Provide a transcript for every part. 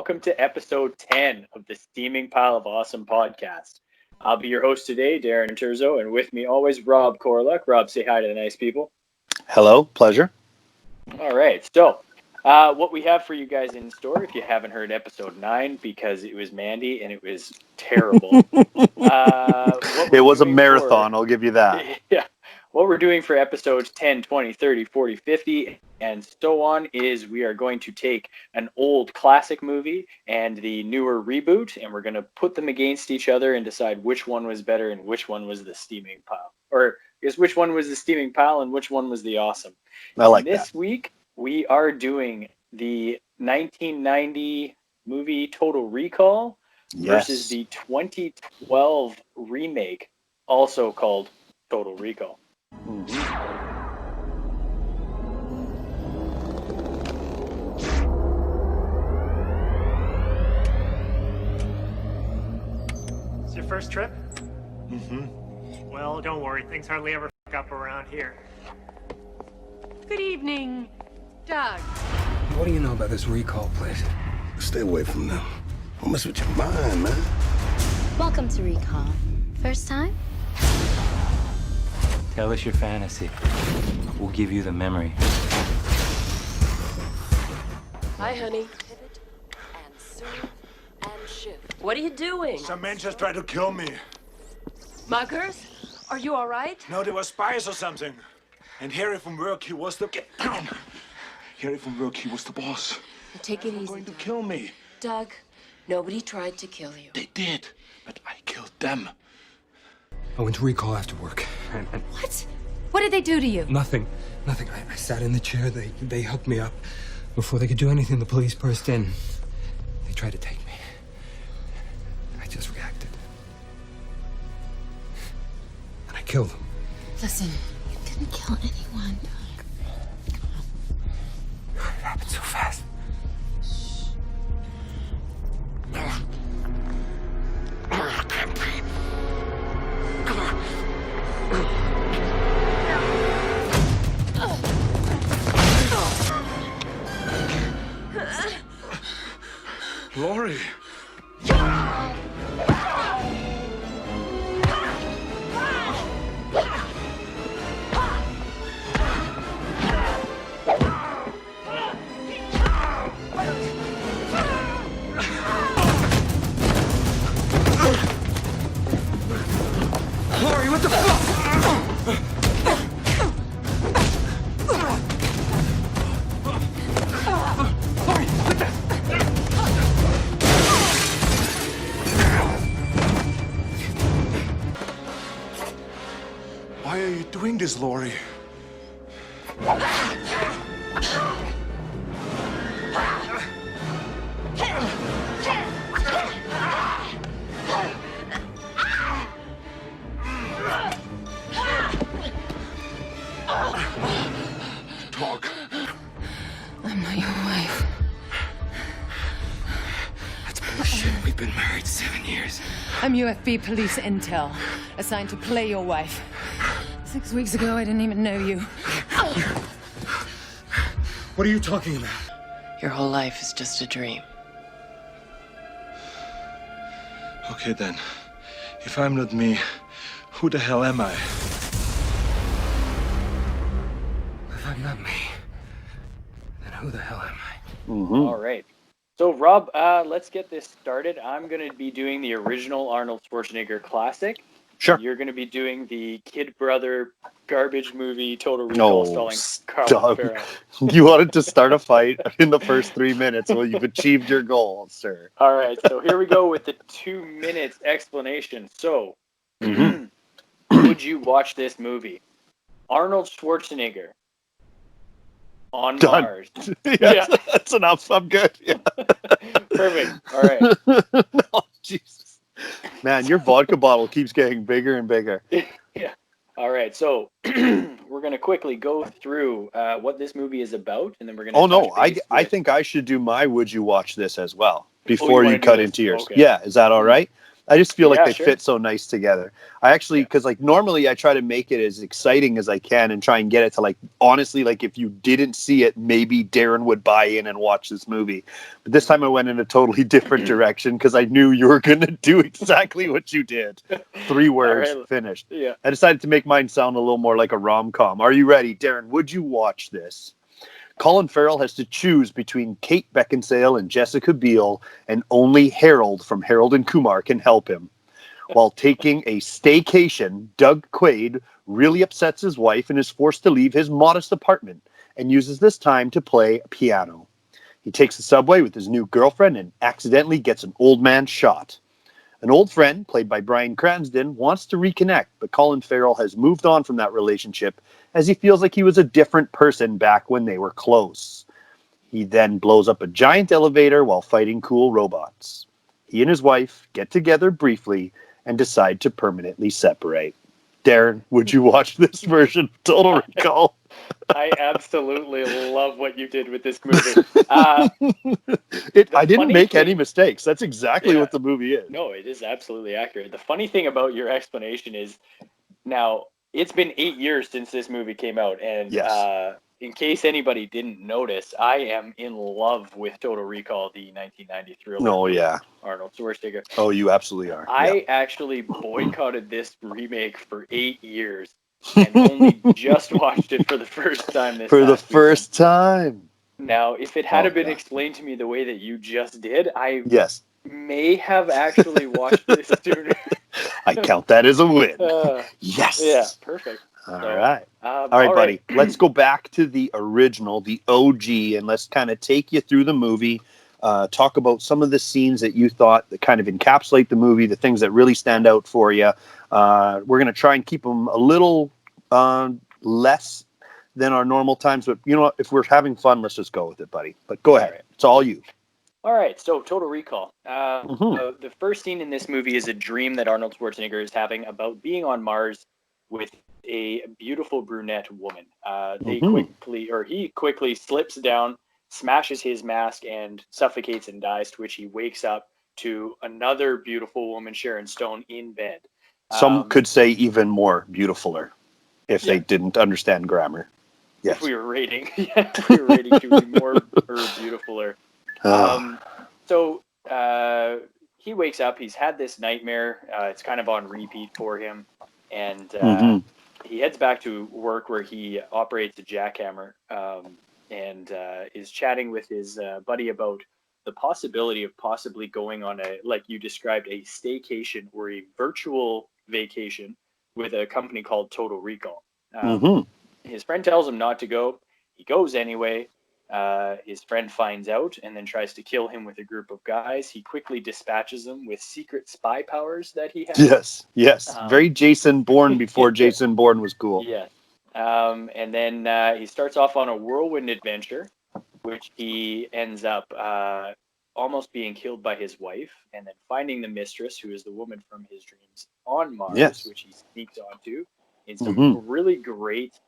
welcome to episode 10 of the Steaming Pile of Awesome podcast. I'll be your host today, Darryn and Turzo, and with me always Rob Corluck. Rob, say hi to the nice people. Hello, pleasure. All right, so what we have for you guys in store, if you haven't heard episode 9, because it was Mandy and it was terrible. It was a marathon, I'll give you that. Yeah. What we're doing for episodes 10, 20, 30, 40, 50, and so on is we are going to take an old classic movie and the newer reboot, and we're going to put them against each other and decide which one was better and which one was the steaming pile. Or I guess which one was the steaming pile and which one was the awesome. I like that. This week, we are doing the 1990 movie Total Recall versus the 2012 remake, also called Total Recall. It's your first trip? Well, don't worry. Things hardly ever fuck up around here. Good evening, Doug. What do you know about this recall place? Stay away from them. Don't mess with your mind, man. Welcome to Recall. First time? Tell us your fantasy. We'll give you the memory. Hi, honey. What are you doing? Some men just tried to kill me. Muggers? Are you all right? No, they were spies or something. And Harry from work, he was the... Get down! Harry from work, he was the boss. Take it They were easy, going to Doug. kill me. Doug, nobody tried to kill you. They did, but I killed them. I went to recall after work. And What? What did they do to you? nothing. I sat in the chair. They hooked me up. Before they could do anything, the police burst in. They tried to take me. I just reacted. And I killed them. Listen, you didn't kill anyone. It happened so fast. Laurie. Laurie, what the fuck? Why are you doing this, Laurie? Talk. I'm not your wife. That's bullshit. We've been married 7 years. I'm UFB police intel, assigned to play your wife. 6 weeks ago, I didn't even know you. What are you talking about? Your whole life is just a dream. Okay, then. If I'm not me, who the hell am I? If I'm not me, then who the hell am I? All right. So, Rob, let's get this started. I'm going to be doing the original Arnold Schwarzenegger classic. Sure. You're going to be doing the Kid Brother garbage movie Total Recall starring Colin stop. Farrell. You wanted to start a fight in the first 3 minutes. Well, you've achieved your goal, sir. All right, so here we go with the 2 minutes explanation. So, would you watch this movie? Arnold Schwarzenegger on Done. Mars. Yes, that's enough. I'm good. Yeah. Perfect. All right. Oh, Jesus. Man, your vodka bottle keeps getting bigger and bigger. Yeah. All right, so we're going to quickly go through what this movie is about, and then we're going to... Oh, no, I think I should do my Would You Watch This as well before wanna you do cut this? into yours. Okay. Yeah, is that all right? I just feel like Yeah, they sure. fit so nice together. I actually, because like normally I try to make it as exciting as I can and try and get it to like, honestly, like if you didn't see it, maybe Darren would buy in and watch this movie. But this time I went in a totally different direction because I knew you were going to do exactly what you did. 3 words, right. finished. Yeah. I decided to make mine sound a little more like a rom-com. Are you ready, Darren? Would you watch this? Colin Farrell has to choose between Kate Beckinsale and Jessica Biel, and only Harold from Harold and Kumar can help him. While taking a staycation, Doug Quaid really upsets his wife and is forced to leave his modest apartment and uses this time to play piano. He takes the subway with his new girlfriend and accidentally gets an old man shot. An old friend, played by Bryan Cranston, wants to reconnect, but Colin Farrell has moved on from that relationship as he feels like he was a different person back when they were close. He then blows up a giant elevator while fighting cool robots. He and his wife get together briefly and decide to permanently separate. Darren, would you watch this version of Total Recall? I absolutely love what you did with this movie. I didn't funny make thing- any mistakes. That's exactly Yeah. what the movie is. No, it is absolutely accurate. The funny thing about your explanation is now it's been 8 years since this movie came out, and Yes. in case anybody didn't notice, I am in love with Total Recall, the 1990 thriller. Oh, with yeah. Arnold Schwarzenegger. Oh, you absolutely are. I actually boycotted this remake for 8 years and only just watched it for the first time this For the past weekend. first time. Now, if it had Oh, been God. explained to me the way that you just did, I Yes. may have actually watched this sooner. I count that as a win. Uh, Yes. yeah, perfect. All So, right. All right, buddy. right. Let's go back to the original, the OG, and let's kind of take you through the movie. Talk about some of the scenes that you thought that kind of encapsulate the movie, the things that really stand out for you. We're going to try and keep them a little less than our normal times, but you know what? If we're having fun, let's just go with it, buddy. But go ahead. right. It's all you. All right, so Total Recall. Mhm. The first scene in this movie is a dream that Arnold Schwarzenegger is having about being on Mars with a beautiful brunette woman. He quickly slips down, smashes his mask, and suffocates and dies, to which he wakes up to another beautiful woman, Sharon Stone, in bed. Some could say even more beautifuler if they Yeah. didn't understand grammar. Yes. If we were rating, if we were rating, she would be more or beautifuler. So he wakes up. He's had this nightmare. It's kind of on repeat for him, and he heads back to work where he operates a jackhammer and is chatting with his buddy about the possibility of possibly going on a, like you described, a staycation or a virtual vacation with a company called Total Recall. His friend tells him not to go. He goes anyway. His friend finds out and then tries to kill him with a group of guys. He quickly dispatches them with secret spy powers that he has. Yes. Very Jason Bourne before Jason Bourne was cool. Yes. And then he starts off on a whirlwind adventure, which he ends up almost being killed by his wife, and then finding the mistress, who is the woman from his dreams, on Mars, which he sneaks onto in some really great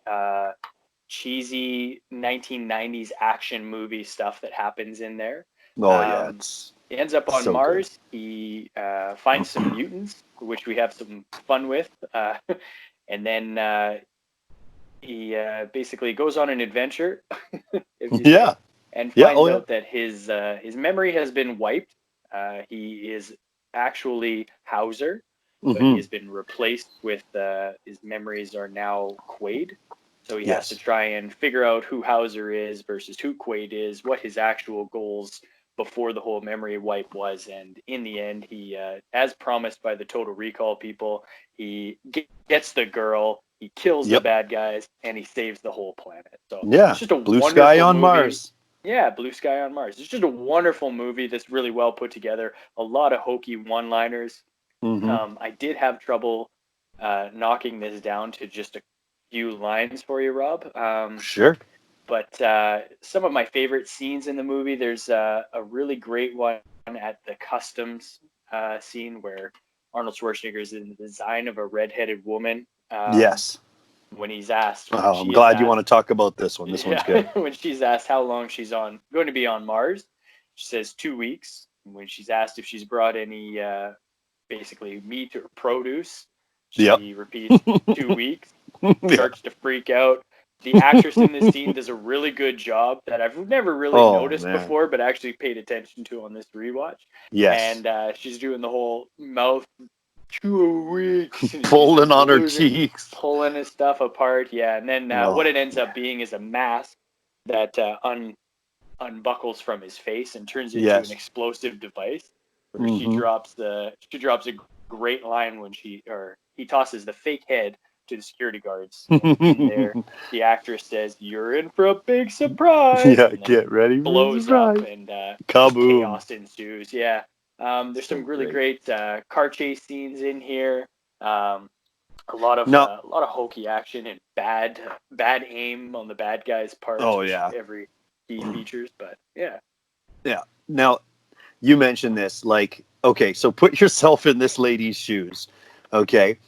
cheesy 1990s action movie stuff that happens in there. He ends up on Mars. Good. He finds some mutants, which we have some fun with. And then he basically goes on an adventure. And finds out that his memory has been wiped. He is actually Hauser, but he has been replaced with his memories are now Quaid. So he has to try and figure out who Hauser is versus who Quaid is, what his actual goals before the whole memory wipe was. And in the end, he, as promised by the Total Recall people, he gets the girl, he kills the bad guys, and he saves the whole planet. So it's just a blue sky on movie. Mars. Yeah, Blue Sky on Mars. It's just a wonderful movie that's really well put together. A lot of hokey one-liners. I did have trouble knocking this down to just a few lines for you, Rob. Sure. But some of my favorite scenes in the movie, there's a really great one at the customs scene where Arnold Schwarzenegger is in the design of a redheaded woman. When he's asked. I'm glad you want to talk about this one. This one's good. When she's asked how long she's going to be on Mars, she says 2 weeks. When she's asked if she's brought any basically meat or produce. Yep. She repeats 2 weeks, Yeah. starts to freak out. The actress in this scene does a really good job that I've never really noticed man. before, but actually paid attention to on this rewatch. Yes. And she's doing the whole mouth 2 weeks. And Pulling on her losing- cheeks. Pulling his stuff apart, yeah. And then what it ends up being is a mask that unbuckles from his face and turns into an explosive device. Where she drops a great line when he tosses the fake head to the security guards. And in there, the actress says, "You're in for a big surprise." Yeah, and then get ready for blows the up surprise. and Kaboom. chaos ensues. Yeah. There's So some really great car chase scenes in here. A lot of hokey action and bad aim on the bad guy's part. Oh, yeah. Every key features, but yeah. Yeah. Now, you mentioned this, like, okay, so put yourself in this lady's shoes. Okay.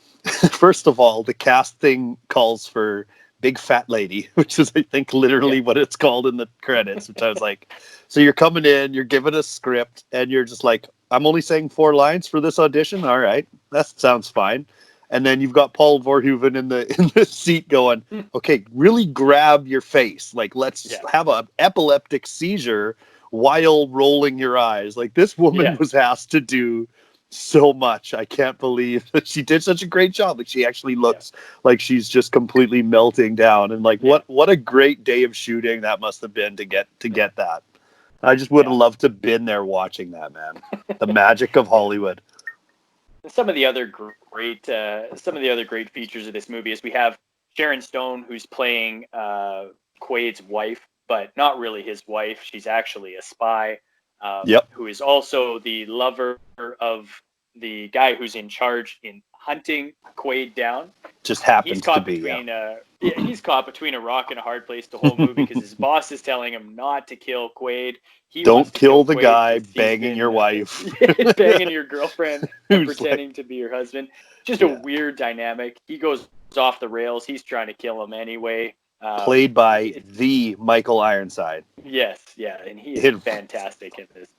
First of all, the casting calls for big fat lady, which is, I think, literally what it's called in the credits, which I was like, so you're coming in, you're given a script, and you're just like, I'm only saying 4 lines for this audition. All right. That sounds fine. And then you've got Paul Verhoeven in the seat going, okay, really grab your face. Like, let's have an epileptic seizure while rolling your eyes. Like, this woman was asked to do so much. I can't believe that she did such a great job. Like, she actually looks like she's just completely melting down. And like, what a great day of shooting that must have been to get that. I just would have loved to have been there watching that, man. The magic of Hollywood. Some of the other great features of this movie is we have Sharon Stone, who's playing Quaid's wife, but not really his wife. She's actually a spy, who is also the lover of the guy who's in charge in hunting Quaid down. Just happens to be. He's caught between a rock and a hard place the whole movie because his boss is telling him not to kill Quaid. Don't kill the guy banging your wife. Banging your girlfriend and pretending to be your husband. Just a weird dynamic. He goes off the rails. He's trying to kill him anyway. Played by the Michael Ironside. Yes, yeah, and he is fantastic in this.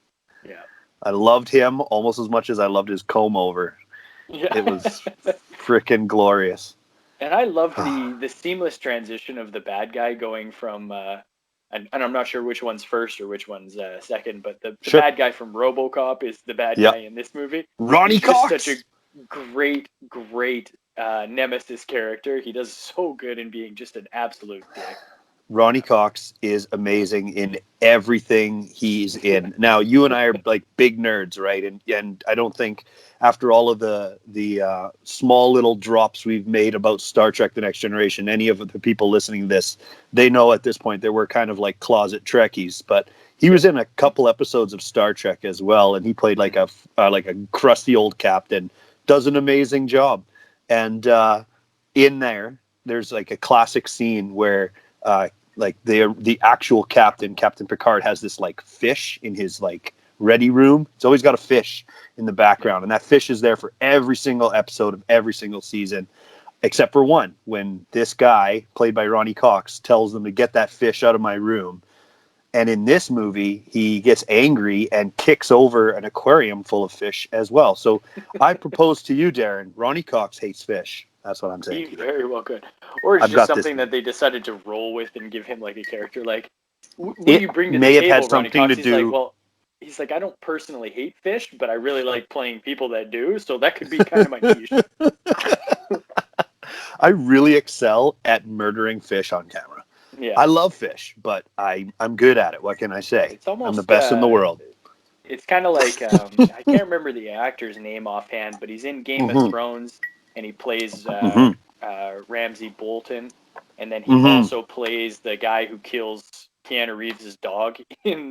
Yeah. I loved him almost as much as I loved his comb over. Yeah. It was freaking glorious. And I loved the seamless transition of the bad guy going from, and I'm not sure which one's first or which one's second, but the bad guy from RoboCop is the bad guy in this movie. Ronnie Cox! Such a great nemesis character. He does so good in being just an absolute dick. Ronnie Cox is amazing in everything he's in. Now, you and I are like big nerds, right? And I don't think after all of the small little drops we've made about Star Trek: The Next Generation, any of the people listening to this, they know at this point that we're kind of like closet Trekkies. But he was in a couple episodes of Star Trek as well, and he played like a crusty old captain. Does an amazing job. And in there's like a classic scene where like the actual Captain Picard has this like fish in his like ready room. It's always got a fish in the background, and that fish is there for every single episode of every single season, except for one, when this guy played by Ronnie Cox tells them to get that fish out of my room. And in this movie, he gets angry and kicks over an aquarium full of fish as well. So I propose to you, Darren, Ronnie Cox hates fish. That's what I'm saying. He very well could. Or it's just something that they decided to roll with and give him like a character. Like, what do you bring to the table, may have had something Ronnie Cox? to do. He's like, I don't personally hate fish, but I really like playing people that do. So that could be kind of my niche. I really excel at murdering fish on camera. Yeah. I love fish, but I'm good at it. What can I say? I'm the best in the world. It's kind of like, I can't remember the actor's name offhand, but he's in Game of Thrones, and he plays Ramsay Bolton. And then he also plays the guy who kills Keanu Reeves' dog in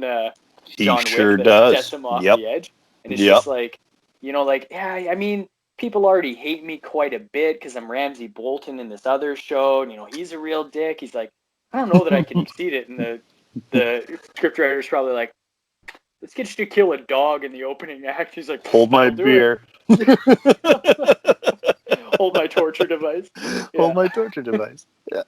John Wick. Sure that does. Sets him off the edge. And it's just like, I mean, people already hate me quite a bit because I'm Ramsay Bolton in this other show. And, he's a real dick. He's like, I don't know that I can exceed it. And the scriptwriter's probably like, let's get you to kill a dog in the opening act. He's like, hold my beer. Hold my torture device. Yeah. Hold my torture device. Yeah.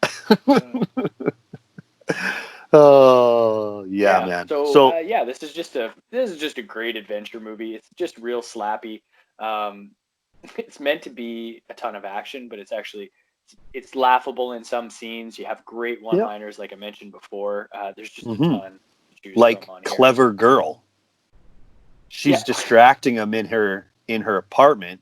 Oh, man. So this is just a great adventure movie. It's just real slappy. It's meant to be a ton of action, but it's laughable in some scenes. You have great one-liners, like I mentioned before. There's just a ton to choose like from on here. Clever Girl. She's distracting him in her apartment,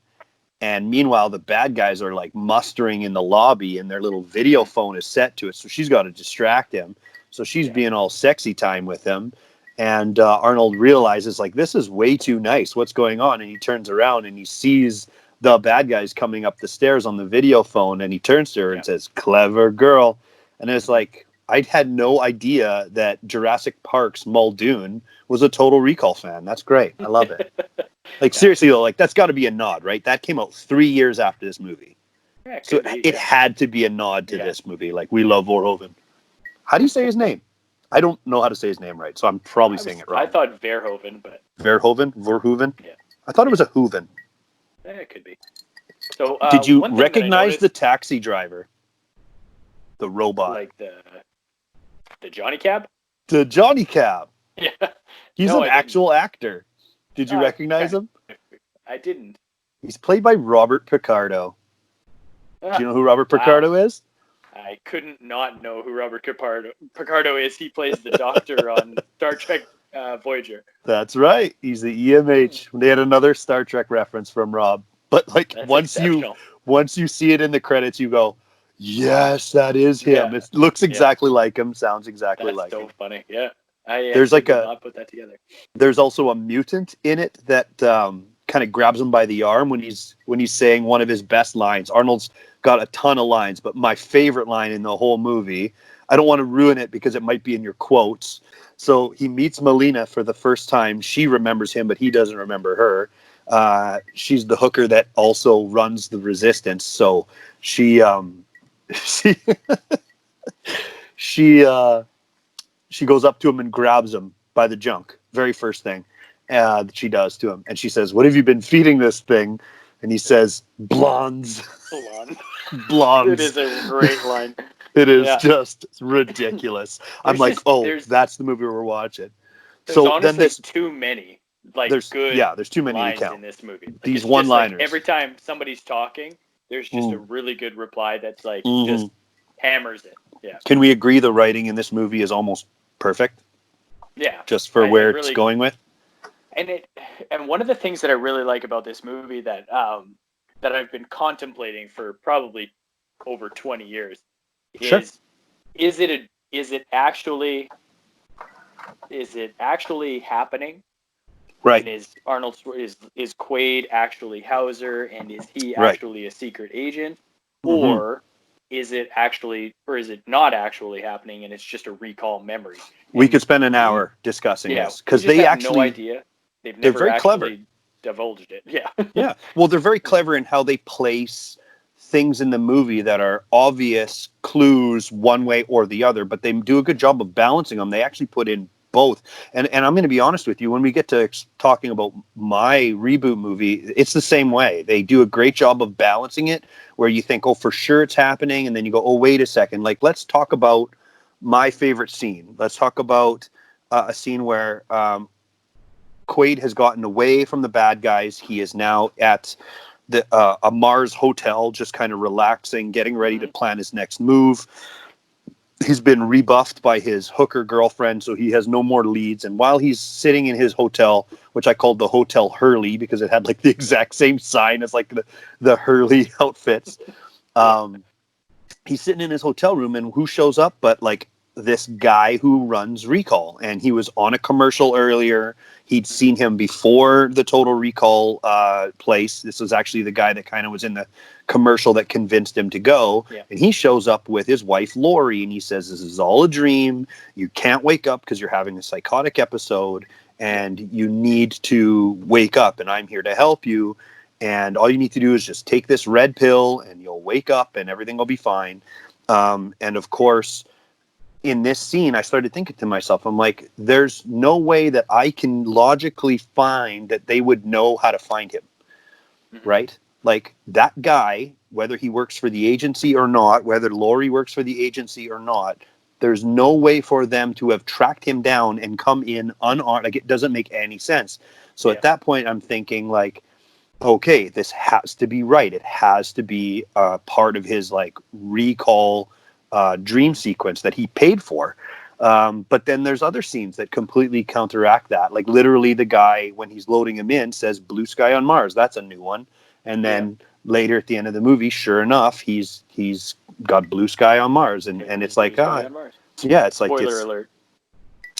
and meanwhile the bad guys are like mustering in the lobby, and their little video phone is set to it, so she's got to distract him. So she's being all sexy time with him, and Arnold realizes like, this is way too nice. What's going on? And he turns around and he sees the bad guys coming up the stairs on the video phone, and he turns to her and says, "Clever girl." And it's like, I had no idea that Jurassic Park's Muldoon was a Total Recall fan. That's great. I love it. Like, seriously though, like, that's got to be a nod, right? That came out 3 years after this movie. Yeah, so it had to be a nod to this movie. Like, we love Verhoeven. How do you say his name? I don't know how to say his name right, so I'm probably saying it wrong. I thought Verhoeven, but... Verhoeven? Yeah. I thought it was a Hooven. It could be. So, did you recognize the taxi driver? The robot. Like the Johnny Cab? The Johnny Cab. Yeah. He's an actual actor. Did you recognize him? I didn't. He's played by Robert Picardo. Do you know who Robert Picardo is? I couldn't not know who Robert Picardo is. He plays the Doctor on Star Trek Voyager. That's right. He's the EMH. They had another Star Trek reference from Rob. But like, once you see it in the credits, you go, yes, that is him. Yeah. It looks exactly like him. Sounds exactly like him. That's so funny. Yeah. I There's like did not put that together. There's also a mutant in it that kind of grabs him by the arm when he's saying one of his best lines. Arnold's got a ton of lines, but my favorite line in the whole movie, I don't want to ruin it because it might be in your quotes. So he meets Melina for the first time. She remembers him, but he doesn't remember her. She's the hooker that also runs the resistance. So she goes up to him and grabs him by the junk. Very first thing that she does to him. And she says, "What have you been feeding this thing?" And he says, "Blondes." Blondes. It is a great line. It is just ridiculous. I'm like, that's the movie we're watching. There's honestly too many. There's too many lines to count in this movie. Like, these one-liners. Every time somebody's talking, there's just a really good reply that's like just hammers it. Yeah. Can we agree the writing in this movie is almost perfect? Yeah. Just for where it's going with. And one of the things that I really like about this movie that I've been contemplating for probably over 20 years is it actually happening? Right. And is Quaid actually Hauser, and is he actually a secret agent? Or is it not actually happening and it's just a recall memory? We could spend an hour discussing this because they have actually no idea. They're very clever. Divulged it. Yeah. Yeah. Well, they're very clever in how they place things in the movie that are obvious clues one way or the other, but they do a good job of balancing them. They actually put in both. And I'm going to be honest with you, when we get to talking about my reboot movie, it's the same way. They do a great job of balancing it where you think, oh, for sure it's happening. And then you go, oh, wait a second. Like, let's talk about my favorite scene. Let's talk about a scene where Quaid has gotten away from the bad guys. He is now at a Mars hotel, just kind of relaxing, getting ready to plan his next move. He's been rebuffed by his hooker girlfriend, so he has no more leads. And while he's sitting in his hotel, which I called the Hotel Hurley because it had like the exact same sign as like the Hurley outfits, he's sitting in his hotel room, and who shows up but like this guy who runs Recall. And he was on a commercial earlier. He'd seen him before the Total Recall place. This was actually the guy that kind of was in the commercial that convinced him to go. Yeah. And he shows up with his wife, Lori, and he says, this is all a dream. You can't wake up because you're having a psychotic episode and you need to wake up, and I'm here to help you. And all you need to do is just take this red pill and you'll wake up and everything will be fine. And of course, in this scene, I started thinking to myself, I'm like, there's no way that I can logically find that they would know how to find him, right? Like, that guy, whether he works for the agency or not, whether Lori works for the agency or not, there's no way for them to have tracked him down and come in unarmed. Like, it doesn't make any sense. So at that point, I'm thinking, like, okay, this has to be right. It has to be part of his like recall dream sequence that he paid for. But then there's other scenes that completely counteract that. Like literally the guy, when he's loading him in, says blue sky on Mars. That's a new one. And then later at the end of the movie, sure enough, he's got blue sky on Mars. And it's like, yeah, it's like, spoiler alert.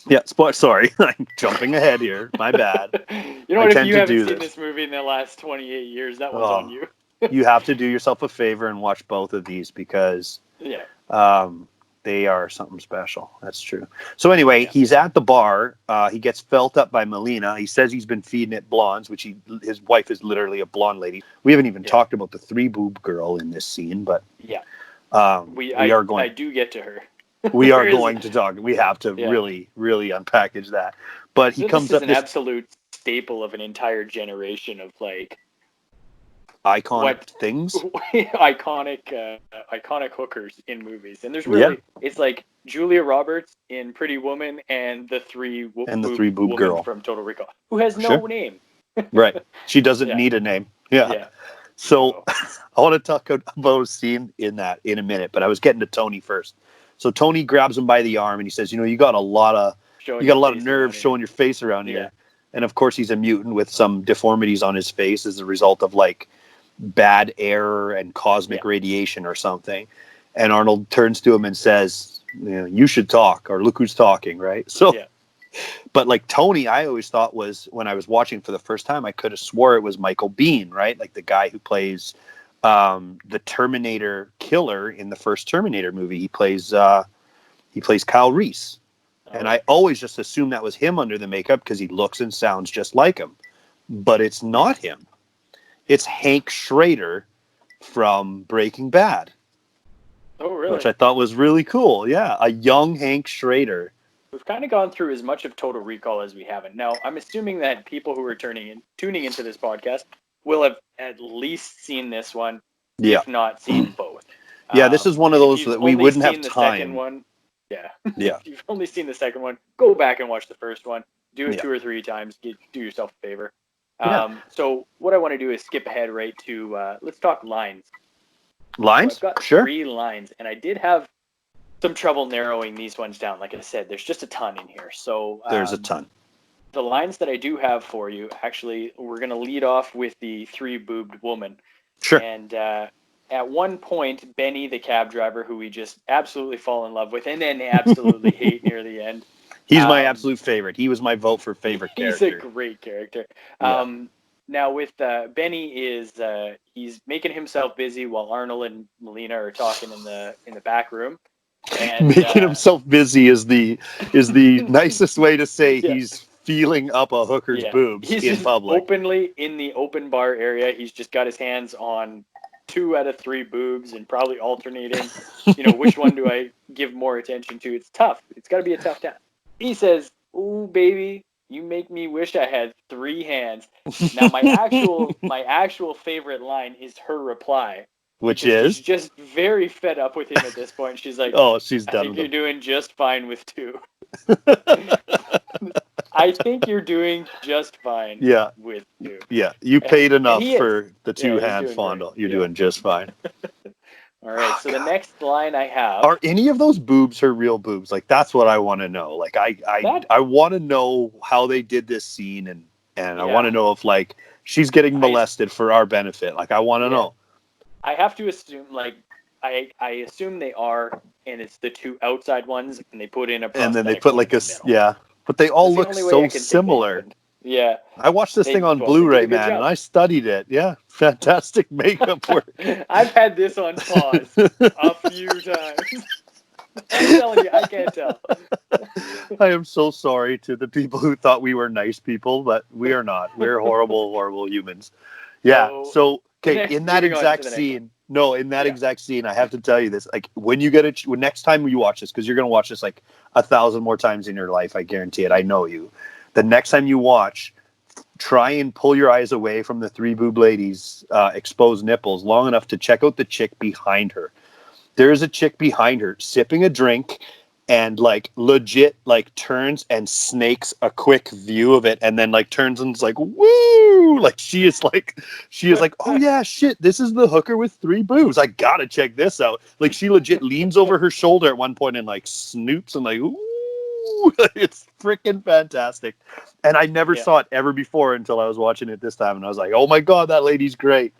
Yeah, sorry, I'm jumping ahead here. My bad. You know what? If you haven't seen this movie in the last 28 years, that one's on you. You have to do yourself a favor and watch both of these because they are something special. That's true. So anyway, he's at the bar. He gets felt up by Melina. He says he's been feeding it blondes, which his wife is literally a blonde lady. We haven't even talked about the 3-boob girl in this scene, but we are going. I do get to her. We are going to talk. We have to really, really unpackage that. But he comes up. This is an absolute staple of an entire generation of like iconic things, iconic hookers in movies. And there's really it's like Julia Roberts in Pretty Woman and the 3-boob girl from Total Recall, who has no name. Right. She doesn't need a name. Yeah. So I want to talk about a scene in a minute, but I was getting to Tony first. So Tony grabs him by the arm and he says, you got a lot of nerve showing your face around here. And of course he's a mutant with some deformities on his face as a result of like bad air and cosmic radiation or something. And Arnold turns to him and says, you should talk, or look who's talking, right? So but like Tony, I always thought was, when I was watching for the first time, I could have swore it was Michael Biehn, right? Like the guy who plays the Terminator killer in the first Terminator movie. He plays Kyle Reese. And I always just assumed that was him under the makeup because he looks and sounds just like him. But it's not him. It's Hank Schrader from Breaking Bad. Oh, really? Which I thought was really cool. Yeah, a young Hank Schrader. We've kind of gone through as much of Total Recall as we haven't. Now, I'm assuming that people who are tuning into this podcast will have at least seen this one, if not seen both. Yeah, this is one of those that we wouldn't have time. Second one, yeah. Yeah. If you've only seen the second one, go back and watch the first one. Do it 2 or 3 times. Do yourself a favor. So what I want to do is skip ahead right to, let's talk lines. Lines? So I've got sure. 3 lines, and I did have some trouble narrowing these ones down. Like I said, there's just a ton in here. So there's a ton. The lines that I do have for you, actually, we're going to lead off with the 3-boobed woman. Sure. And at one point, Benny, the cab driver, who we just absolutely fall in love with and then absolutely hate near the end. He's my absolute favorite. He was my vote for favorite character. He's a great character. Now with Benny he's making himself busy while Arnold and Melina are talking in the back room. And, making himself busy is the nicest way to say he's feeling up a hooker's boobs in public. Openly in the open bar area. He's just got his hands on 2 out of 3 boobs and probably alternating. Which one do I give more attention to? It's tough. It's got to be a tough task. He says, "Ooh, baby, you make me wish I had 3 hands." Now, my actual favorite line is her reply, which is she's just very fed up with him at this point. She's like, "Oh, she's done. I think you're doing just fine with 2." I think you're doing just fine. With 2. Yeah, you paid enough for the 2-hand fondle. You're doing just fine. All right, so the next line I have... Are any of those boobs her real boobs? Like, that's what I want to know. Like, I want to know how they did this scene, and I want to know if, like, she's getting molested for our benefit. Like, I want to know. I have to assume, like, I assume they are, and it's the 2 outside ones, and they put in a prosthetic. And then they put, like, but they all look so similar. Yeah. I watched this thing on Blu-ray, man, and I studied it. Yeah. Fantastic makeup work. I've had this on pause a few times. I'm telling you, I can't tell. I am so sorry to the people who thought we were nice people, but we are not. We're horrible, horrible humans. Yeah. So okay, in that exact scene, exact scene, I have to tell you this. Like, when you get next time you watch this, because you're going to watch this like 1,000 more times in your life, I guarantee it. I know you. The next time you watch, try and pull your eyes away from the 3-boob ladies' exposed nipples long enough to check out the chick behind her. There is a chick behind her sipping a drink, and like legit like turns and snakes a quick view of it, and then like turns and is like, woo! Like she is like, oh yeah, shit, this is the hooker with 3 boobs. I gotta check this out. Like she legit leans over her shoulder at one point and like snoops and like, ooh, it's freaking fantastic. And I never saw it ever before until I was watching it this time, and I was like, oh my god, that lady's great.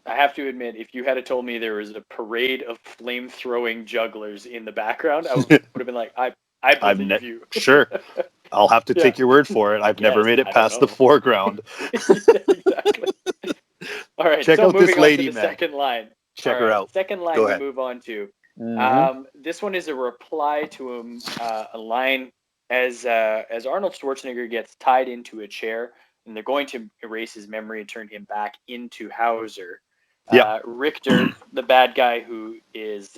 I have to admit, if you had told me there was a parade of flame-throwing jugglers in the background, I would have been like, I believe you. Sure. I'll have to take your word for it. I've never made it past the foreground. Exactly. All right, check so out this lady, on to the man. second line. Check her out. Second line we move on to. This one is a reply to a line as Arnold Schwarzenegger gets tied into a chair, and they're going to erase his memory and turn him back into Hauser. Richter, the bad guy who is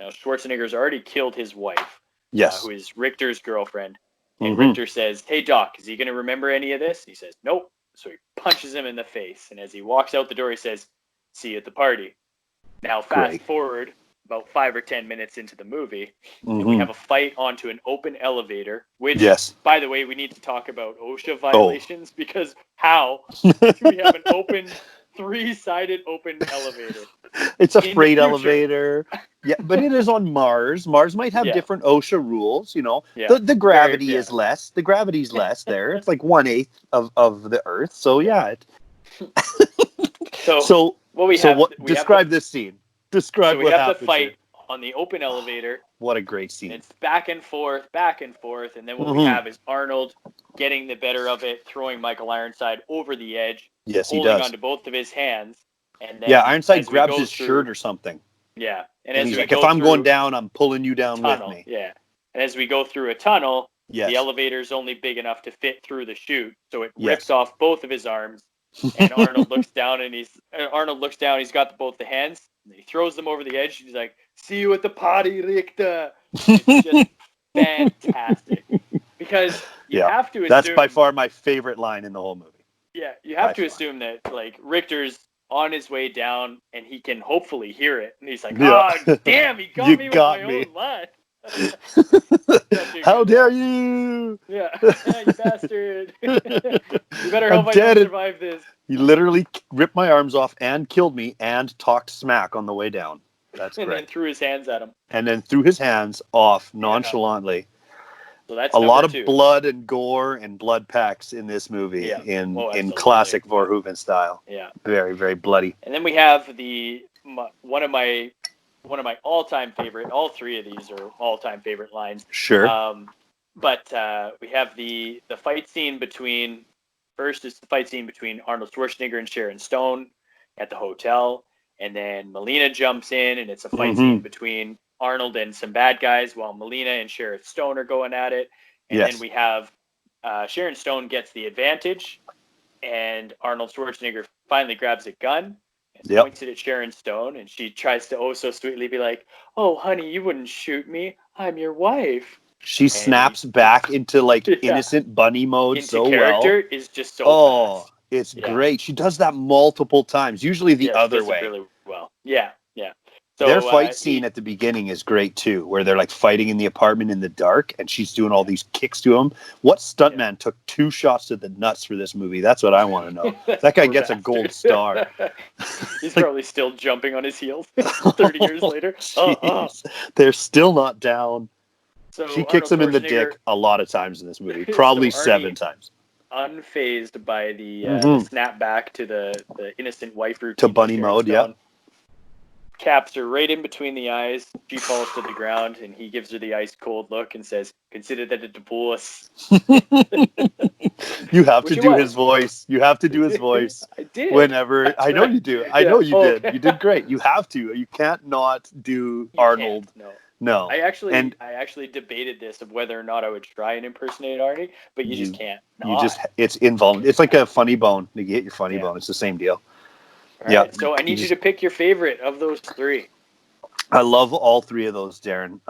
Schwarzenegger's already killed his wife, who is Richter's girlfriend, and Richter says, "Hey Doc, is he going to remember any of this?" He says, "Nope." So he punches him in the face, and as he walks out the door, he says, "See you at the party." Now fast forward about 5 or 10 minutes into the movie, and we have a fight onto an open elevator, which, by the way, we need to talk about OSHA violations, because how do we have an open 3-sided open elevator? It's a freight elevator. Yeah, but it is on Mars. Mars might have different OSHA rules, you know. The gravity is less. The gravity's less there. It's like 1/8 of the Earth. So So what we have? Describe this scene. Describe what happens. We have the fight on the open elevator. What a great scene. It's back and forth, and then what we have is Arnold getting the better of it, throwing Michael Ironside over the edge. Yes, he holding does. onto both of his hands. And then Ironside grabs his shirt or something. Yeah. And he's like, if I'm going down, I'm pulling you down with me. Yeah. And as we go through a tunnel, yes. the elevator is only big enough to fit through the chute, so it rips off both of his arms. And Arnold looks down, and he's got both the hands, and he throws them over the edge. He's like, "See you at the party, Richter." It's just fantastic, because you have to assume that's by far my favorite line in the whole movie. Yeah, you have to assume that like Richter's on his way down, and he can hopefully hear it, and he's like, "Oh, damn, he got me with my own line." How dare you! Yeah, you bastard! You better hope I don't survive this. He literally ripped my arms off and killed me and talked smack on the way down. That's great. And then threw his hands at him. And then threw his hands off nonchalantly. So that's a lot of 2. blood and gore and blood packs in this movie in classic Verhoeven style. Yeah, very, very bloody. And then we have one of my all-time favorite. All 3 of these are all-time favorite lines. Sure. But we have the fight scene between. First is the fight scene between Arnold Schwarzenegger and Sharon Stone at the hotel, and then Melina jumps in, and it's a fight scene between Arnold and some bad guys while Melina and Sharon Stone are going at it. And then we have Sharon Stone gets the advantage, and Arnold Schwarzenegger finally grabs a gun and points it at Sharon Stone, and she tries to so sweetly be like, "Oh, honey, you wouldn't shoot me. I'm your wife." She snaps back into like innocent bunny mode so character well. Is just so fast. It's great. She does that multiple times, usually the other way. Really well. Yeah. So, their fight scene at the beginning is great too, where they're like fighting in the apartment in the dark, and she's doing all these kicks to him. What stuntman took 2 shots to the nuts for this movie? That's what I want to know. That guy gets a gold star. He's probably still jumping on his heels 30 years later. They're still not down. So she kicks him in the dick a lot of times in this movie, probably so 7 times. Unfazed by the snap back to the innocent wife routine. To bunny mode, Caps her right in between the eyes. She falls to the ground, and he gives her the ice cold look and says, "Consider that a divorce." You have to do his voice. You have to do his voice. I did. Whenever I know you do. I know you did. You did great. You have to. You can't not do Arnold. No. I actually debated this of whether or not I would try and impersonate Arnie, but you just can't. It's involuntary. It's like a funny bone. You hit your funny bone. It's the same deal. Right, so I need you to pick your favorite of those 3. I love all 3 of those, Darren.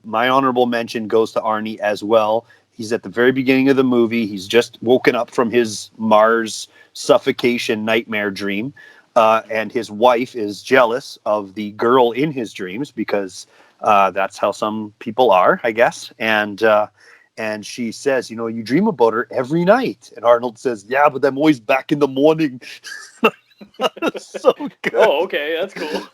My honorable mention goes to Arnie as well. He's at the very beginning of the movie. He's just woken up from his Mars suffocation nightmare dream. And his wife is jealous of the girl in his dreams because That's how some people are, I guess. And she says, you know, you dream about her every night. And Arnold says, yeah, but I'm always back in the morning. So good. Oh, okay, that's cool.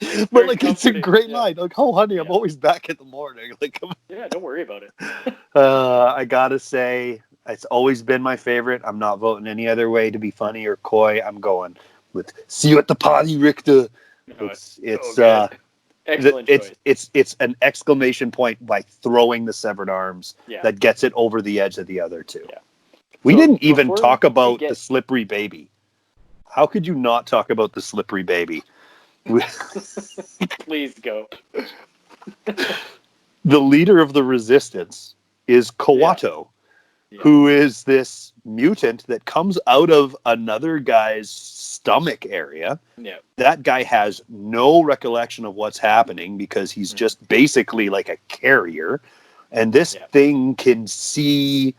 But very like, it's a comforting, great yeah. line. Like, oh, honey, I'm Yeah. always back in the morning. Like, Yeah, don't worry about it. I gotta say, it's always been my favorite. I'm not voting any other way to be funny or coy. I'm going with "See you at the party, Richter." Oh, It's so good. Excellent choice. it's an exclamation point by throwing the severed arms Yeah. that gets it over the edge of the other two. Yeah. We So didn't even before talk we about get- the slippery baby. How could you not talk about the slippery baby? Please go. The leader of the resistance is Kawato, Yeah. who is this mutant that comes out of another guy's stomach area. Yeah. That guy has no recollection of what's happening because he's just basically like a carrier. And this thing can see,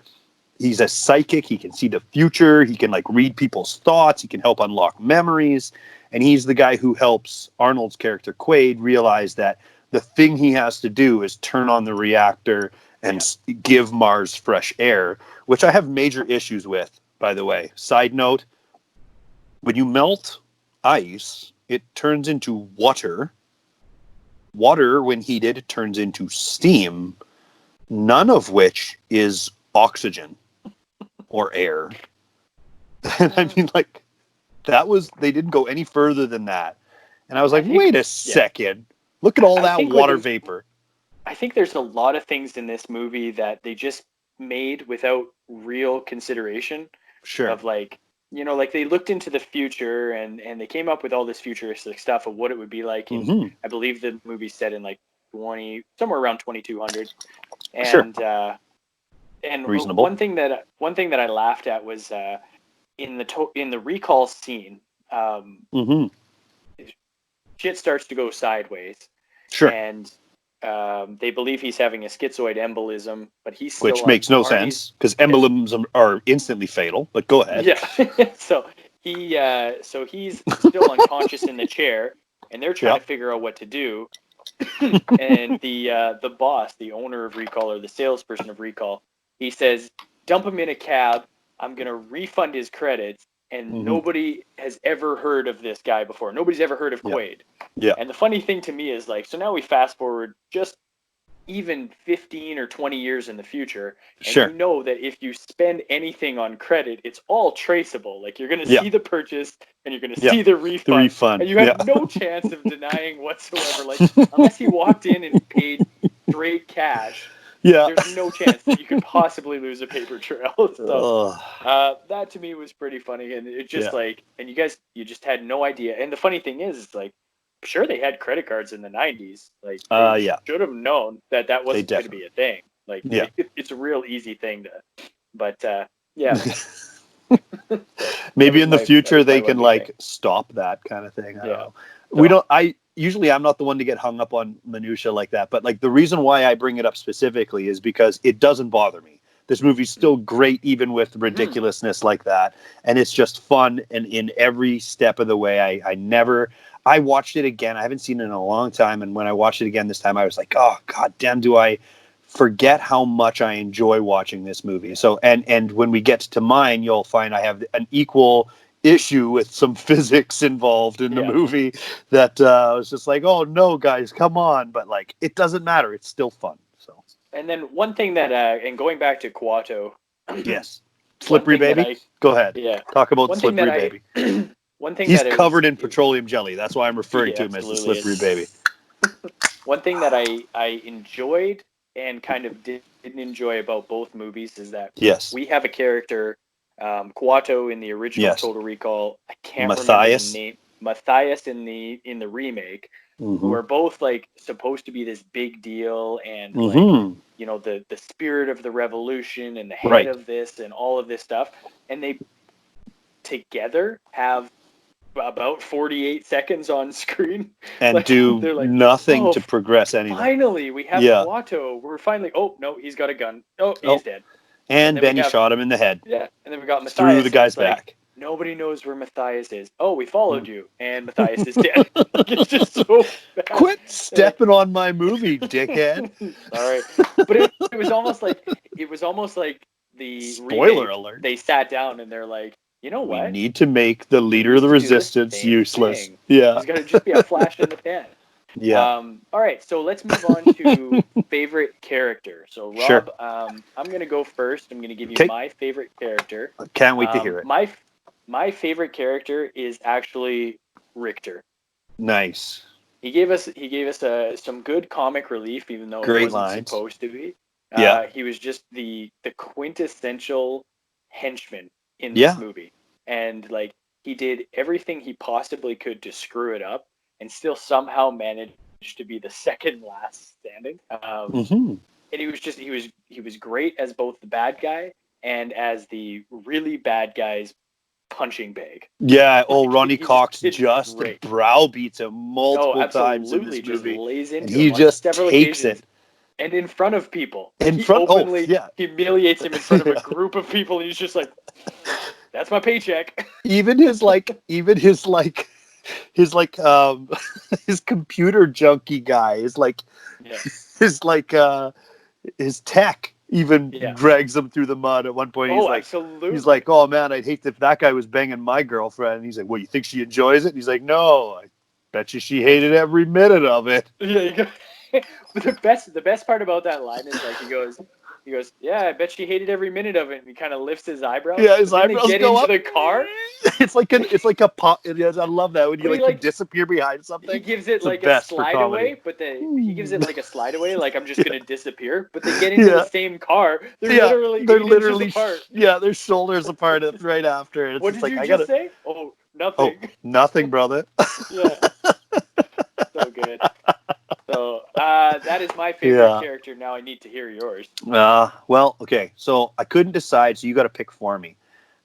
he's a psychic. He can see the future. He can like read people's thoughts. He can help unlock memories. And he's the guy who helps Arnold's character Quaid realize that the thing he has to do is turn on the reactor and give Mars fresh air, which I have major issues with, by the way. Side note, when you melt ice, it turns into water. Water, when heated, turns into steam, none of which is oxygen or air. And I mean, like, they didn't go any further than that. And I was like, wait a second. Look at all that water vapor. I think there's a lot of things in this movie that they just made without real consideration. Sure. Of like, you know, like they looked into the future and they came up with all this futuristic stuff of what it would be like. And I believe the movie's set in like somewhere around 2200. And, and reasonable. One thing that I laughed at was, in the recall scene, shit starts to go sideways. Sure. And they believe he's having a schizoid embolism, but he's still which makes no sense because embolisms are instantly fatal. But go ahead. Yeah. So he's still unconscious in the chair, and they're trying to figure out what to do. And the boss, the owner of Recall or the salesperson of Recall, he says, "Dump him in a cab. I'm gonna refund his credits." And nobody has ever heard of this guy before. Nobody's ever heard of Quaid. Yeah. And the funny thing to me is, like, so now we fast forward just even 15 or 20 years in the future, and you know that if you spend anything on credit, it's all traceable. Like, you're going to see the purchase, and you're going to see the refund. And you have no chance of denying whatsoever. Like, unless he walked in and paid straight cash, there's no chance that you could possibly lose a paper trail. So that to me was pretty funny, and it just like, and you just had no idea. And the funny thing is like, sure, they had credit cards in the 90s. Like, they should have known that wasn't going to be a thing. Like, it's a real easy thing to, but maybe in the future they can like stop that kind of thing. I don't know. We don't. Usually I'm not the one to get hung up on minutia like that, but like the reason why I bring it up specifically is because it doesn't bother me. This movie's still great even with ridiculousness like that, and it's just fun. And in every step of the way, I watched it again. I haven't seen it in a long time, and when I watched it again this time, I was like, oh god damn, do I forget how much I enjoy watching this movie. So and when we get to mine, you'll find I have an equal issue with some physics involved in the movie that I was just like, oh no guys, come on. But like, it doesn't matter, it's still fun. So and then one thing that and going back to Kawato, slippery baby, go ahead, talk about slippery baby. One thing he's covered in petroleum jelly, that's why I'm referring to him as the slippery baby. One thing that I enjoyed and kind of didn't enjoy about both movies is that we have a character, Kawato in the original Total Recall. I can't remember the name. Matthias in the remake, who are both like supposed to be this big deal and like, you know, the spirit of the revolution and the head of this and all of this stuff, and they together have about 48 seconds on screen and like, do like, nothing to progress anything. Finally, we have Kawato. We're finally. Oh no, he's got a gun. Oh, he's dead. And Benny shot him in the head. Yeah, and then we got Matthias through the guy's back. nobody knows where Matthias is. Oh, we followed you, and Matthias is dead. Like, it's just so bad. Quit stepping on my movie, dickhead. All right, but it was almost like the Spoiler remake, alert. They sat down and they're like, you know We what? need to make the leader of the Let's do the resistance same useless. thing. Yeah. There's got to just be a flash in the pan. Yeah. All right, so let's move on to favorite character. So Rob, Sure. I'm going to go first. I'm going to give you Okay. my favorite character. Can't wait to hear it. My favorite character is actually Richter. Nice. He gave us some good comic relief, even though Great it wasn't lines. supposed to be. Yeah. He was just the quintessential henchman in this movie, and like he did everything he possibly could to screw it up, and still somehow managed to be the second last standing. And he was great as both the bad guy and as the really bad guy's punching bag. Yeah. Oh, Like, Ronnie Cox it's just great. browbeats him multiple times in absolutely, this just movie, lays into and he him on just several takes occasions. it. And in front of people. In He front- openly yeah. humiliates him in front of Yeah. a group of people, and he's just like, that's my paycheck. Even his his computer junkie guy is like Yeah. his tech even Yeah. drags him through the mud at one point. Absolutely. He's like, oh man, I'd hate if that guy was banging my girlfriend. And he's like, well, you think she enjoys it? And he's like, no, I bet you she hated every minute of it. Yeah, you go. But the best part about that line is like he goes, yeah, I bet she hated every minute of it. And he kind of lifts his eyebrows. Yeah, his But then eyebrows they get go into up. the car. It's like a pop. I love that when you But he, can disappear behind something. He gives it It's the like a best for slide comedy. away, but he gives it like a slide away, like I'm just gonna disappear. But they get into the same car. They're literally 8 inches apart. Yeah, their shoulders apart right after. It's What just did like, you just say? Oh, nothing. Oh, nothing, brother. Yeah. So good. So that is my favorite character. Now I need to hear yours. Well, okay. So I couldn't decide, so you got to pick for me.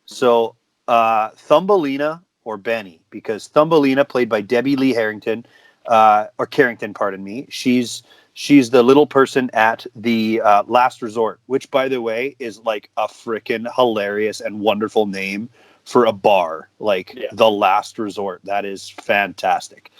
So Thumbelina or Benny, because Thumbelina, played by Debbie Lee Harrington, or Carrington, pardon me. She's the little person at the Last Resort, which, by the way, is like a freaking hilarious and wonderful name for a bar, the Last Resort. That is fantastic.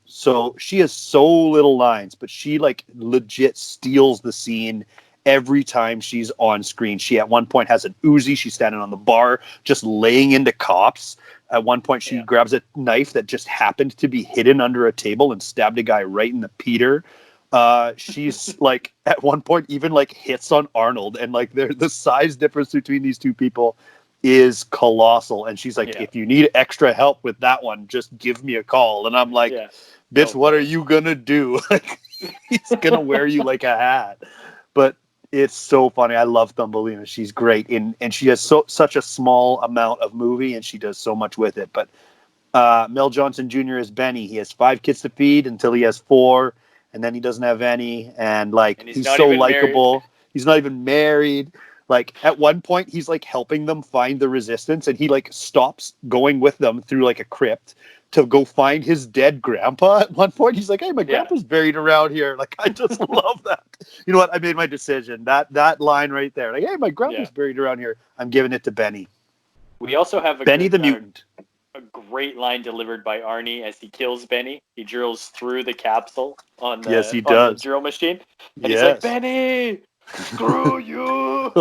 So she has so little lines, but she like legit steals the scene every time she's on screen. She at one point has an Uzi. She's standing on the bar, just laying into cops. At one point, she grabs a knife that just happened to be hidden under a table and stabbed a guy right in the Peter. She's like at one point even like hits on Arnold, and like the size difference between these two people is colossal. And she's like, if you need extra help with that one, just give me a call. And I'm like, bitch, what are you gonna do? Like, he's gonna wear you like a hat. But it's so funny. I love Thumbelina. She's great, and she has such a small amount of movie, and she does so much with it. But Mel Johnson Jr. is Benny. He has 5 kids to feed until he has 4, and then he doesn't have any. And like, he's so likable. He's not even married. Like at one point, he's like helping them find the resistance, and he like stops going with them through like a crypt to go find his dead grandpa. At one point, he's like, "Hey, my grandpa's buried around here." Like, I just love that. You know what? I made my decision. That line right there. Like, "Hey, my grandpa's buried around here." I'm giving it to Benny. We also have Benny the mutant. A great line delivered by Arnie as he kills Benny. He drills through the capsule on the drill machine, and he's like, "Benny, screw you!"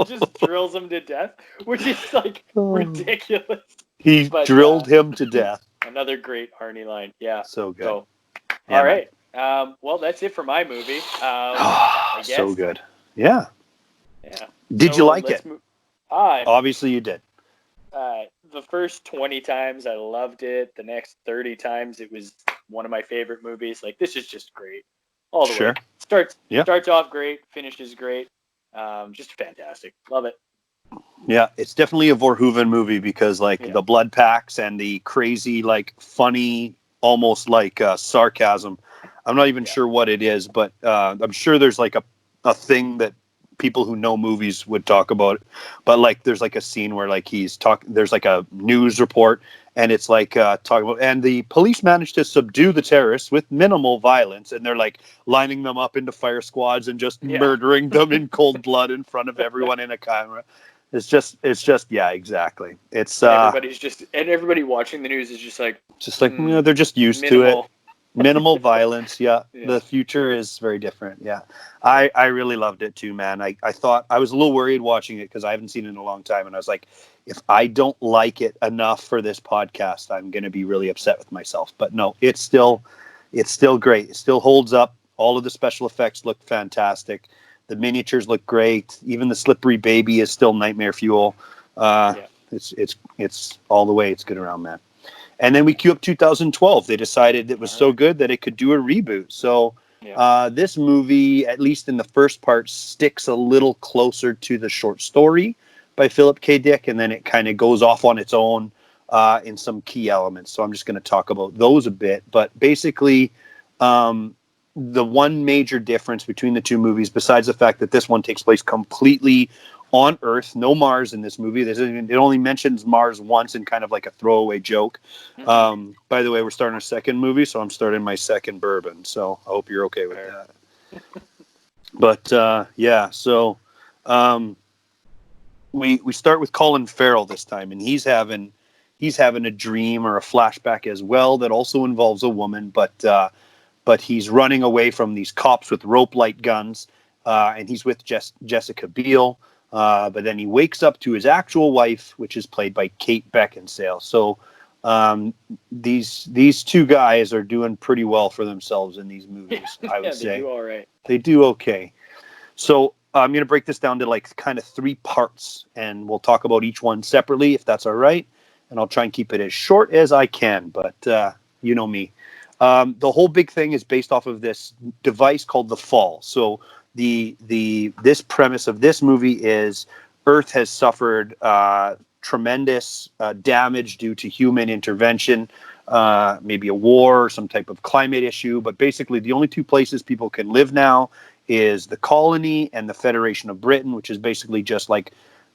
Just drills him to death, which is like ridiculous. He drilled him to death. Another great Arnie line. Yeah. So good. So, all right. Well, that's it for my movie. I guess. So good. Yeah. Yeah. Did you like it? Obviously you did. The first 20 times I loved it. The next 30 times it was one of my favorite movies. Like, this is just great. All the way. Starts off great, finishes great. Just fantastic. Love it. Yeah, it's definitely a Verhoeven movie because like the blood packs and the crazy, like funny, almost like sarcasm. I'm not even sure what it is, but I'm sure there's like a thing that people who know movies would talk about. But like there's like a scene where like there's like a news report, and it's like talking about, and the police managed to subdue the terrorists with minimal violence, and they're like lining them up into fire squads and just murdering them in cold blood in front of everyone in a camera. It's just yeah, exactly. It's and everybody watching the news is just like they're just used to it. minimal. Minimal violence. Yeah. Yeah. The future is very different. Yeah. I really loved it too, man. I thought I was a little worried watching it because I haven't seen it in a long time. And I was like, if I don't like it enough for this podcast, I'm going to be really upset with myself. But no, it's still great. It still holds up. All of the special effects look fantastic. The miniatures look great. Even the slippery baby is still nightmare fuel. It's all the way. It's good around, man. And then we queue up 2012. They decided it was so good that it could do a reboot. So this movie, at least in the first part, sticks a little closer to the short story by Philip K. Dick, and then it kind of goes off on its own in some key elements. So I'm just going to talk about those a bit. But basically, the one major difference between the two movies, besides the fact that this one takes place completely on Earth, no Mars in this movie. It only mentions Mars once in kind of like a throwaway joke. By the way, we're starting our second movie, so I'm starting my second bourbon. So I hope you're okay with that. But so we start with Colin Farrell this time, and he's having a dream or a flashback as well that also involves a woman, but he's running away from these cops with rope light guns, and he's with Jessica Biel. But then he wakes up to his actual wife, which is played by Kate Beckinsale. So these two guys are doing pretty well for themselves in these movies, I would say. They do all right. They do okay. So I'm going to break this down to like kind of 3 parts, and we'll talk about each one separately, if that's all right. And I'll try and keep it as short as I can, but you know me. The whole big thing is based off of this device called the Fall. So this premise of this movie is Earth has suffered tremendous damage due to human intervention, maybe a war or some type of climate issue. But basically, the only 2 places people can live now is the colony and the Federation of Britain, which is basically just like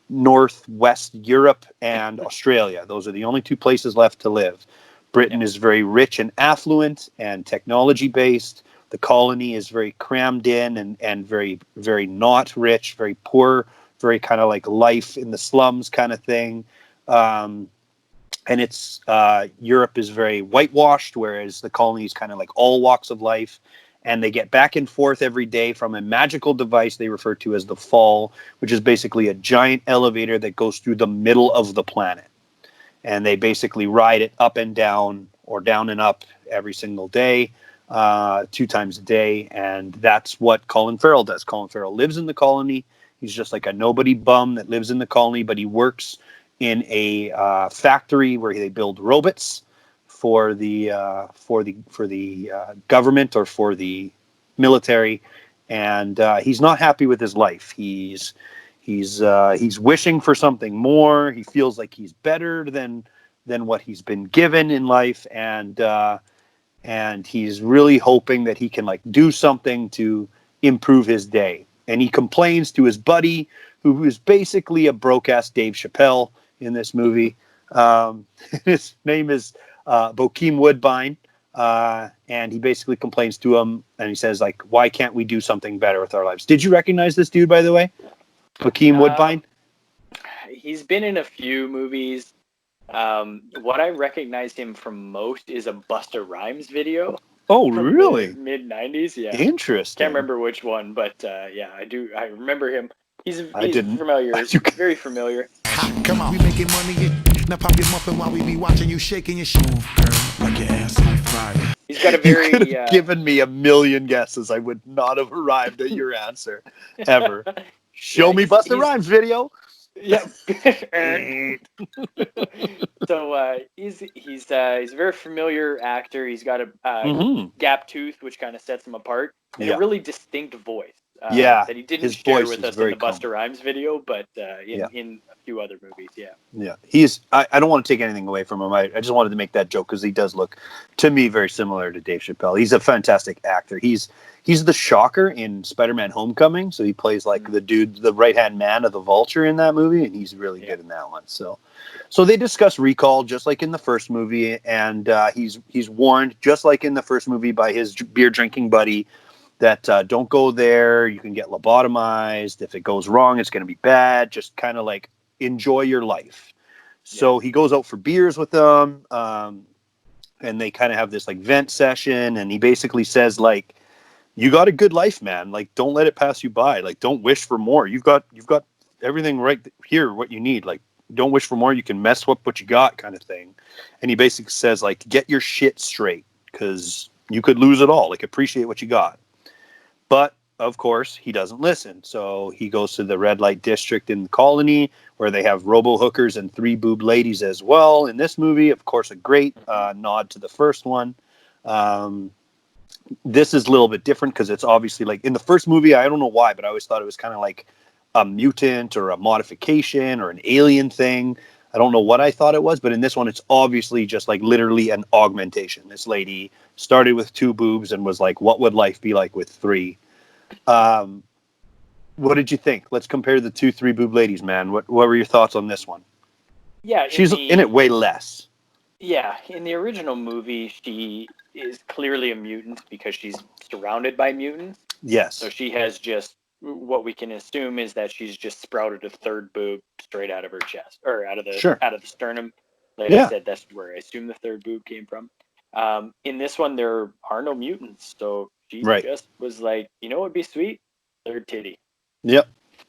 Northwest Europe and Australia. Those are the only 2 places left to live. Britain is very rich and affluent and technology based. The colony is very crammed in and very, very not rich, very poor, very kind of like life in the slums kind of thing. And it's Europe is very whitewashed, whereas the colony is kind of like all walks of life. And they get back and forth every day from a magical device they refer to as the Fall, which is basically a giant elevator that goes through the middle of the planet. And they basically ride it up and down or down and up every single day. 2 times a day, and that's what Colin Farrell does. Colin Farrell lives in the colony. He's just like a nobody bum that lives in the colony, but he works in a factory where they build robots for the government or for the military, and he's not happy with his life. He's wishing for something more. He feels like he's better than what he's been given in life, and he's really hoping that he can like do something to improve his day. And he complains to his buddy, who is basically a broke-ass Dave Chappelle in this movie. His name is Bokeem Woodbine, and he basically complains to him, and he says, like, why can't we do something better with our lives? Did you recognize this dude, by the way? Bokeem Woodbine? He's been in a few movies. What I recognize him from most is a Busta Rhymes video. Oh, really? Mid-90s, yeah. Interesting. Can't remember which one, but yeah, I do. I remember him. He's familiar. Very familiar. Come on, we making money. Now pop your muffin while we be watching you shaking your shit. Like your ass on fire. He's got a very. You could have given me a million guesses. I would not have arrived at your answer ever. Show me Busta Rhymes video. Yep. So he's a very familiar actor. He's got a gap tooth, which kind of sets him apart, and a really distinct voice. That he didn't share with us in the Busta Rhymes video, but in a few other movies. Yeah. He's. I don't want to take anything away from him. I just wanted to make that joke because he does look, to me, very similar to Dave Chappelle. He's a fantastic actor. He's the Shocker in Spider-Man: Homecoming, so he plays like the dude, the right-hand man of the Vulture in that movie, and he's really good in that one. So they discuss recall just like in the first movie, and he's warned just like in the first movie by his beer drinking buddy that don't go there. You can get lobotomized. If it goes wrong, it's going to be bad. Just kind of like enjoy your life. So he goes out for beers with them, and they kind of have this like vent session, and he basically says like, you got a good life, man. Like, don't let it pass you by. Like, don't wish for more. You've got everything right here, what you need. Like, don't wish for more. You can mess up what you got, kind of thing. And he basically says like, get your shit straight, because you could lose it all. Like, appreciate what you got. But of course, he doesn't listen. So he goes to the red light district in the colony, where they have robo hookers and 3 boob ladies as well. In this movie, of course, a great nod to the first one. This is a little bit different because it's obviously like in the first movie, I don't know why, but I always thought it was kind of like a mutant or a modification or an alien thing. I don't know what I thought it was, but in this one, it's obviously just like literally an augmentation. This lady started with 2 boobs and was like, what would life be like with 3? What did you think? Let's compare the 2 3 boob ladies, man. What were your thoughts on this one? Yeah, She's in it way less. Yeah, in the original movie, she is clearly a mutant because she's surrounded by mutants. Yes. So she has just, what we can assume is that she's just sprouted a 3rd boob straight out of her chest, or out of the sternum. Like I said, that's where I assume the 3rd boob came from. In this one, there are no mutants, so she just was like, you know what would be sweet? 3rd titty. Yep,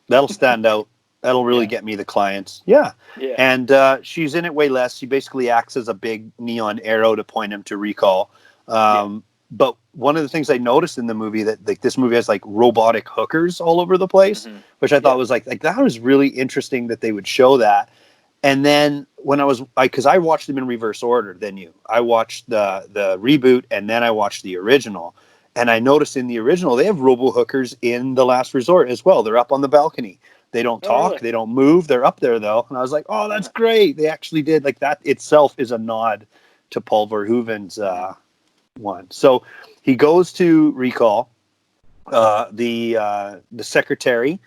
that'll stand out. That'll really get me the clients. Yeah. And she's in it way less. She basically acts as a big neon arrow to point him to recall. But one of the things I noticed in the movie that like this movie has like robotic hookers all over the place, which I thought was like that was really interesting that they would show that. And then when because I watched them in reverse order than you. I watched the reboot and then I watched the original. And I noticed in the original they have robo hookers in The Last Resort as well. They're up on the balcony. They don't talk. They don't move. They're up there, though. And I was like, oh, that's great. They actually did. Like, that itself is a nod to Paul Verhoeven's one. So he goes to recall the secretary,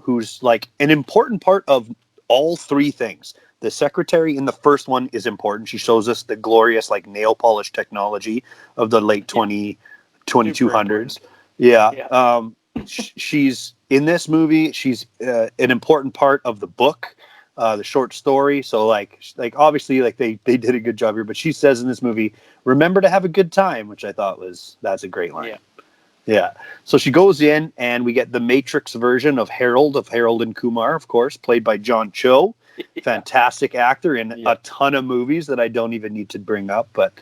who's, like, an important part of all 3 things. The secretary in the first one is important. She shows us the glorious, like, nail polish technology of the late 2200s. Yeah. She's in this movie. She's an important part of the book, the short story. So like obviously like they did a good job here, but she says in this movie, remember to have a good time, which I thought that's a great line. Yeah. So she goes in and we get the Matrix version of Harold and Kumar, of course, played by John Cho. Fantastic actor in a ton of movies that I don't even need to bring up, but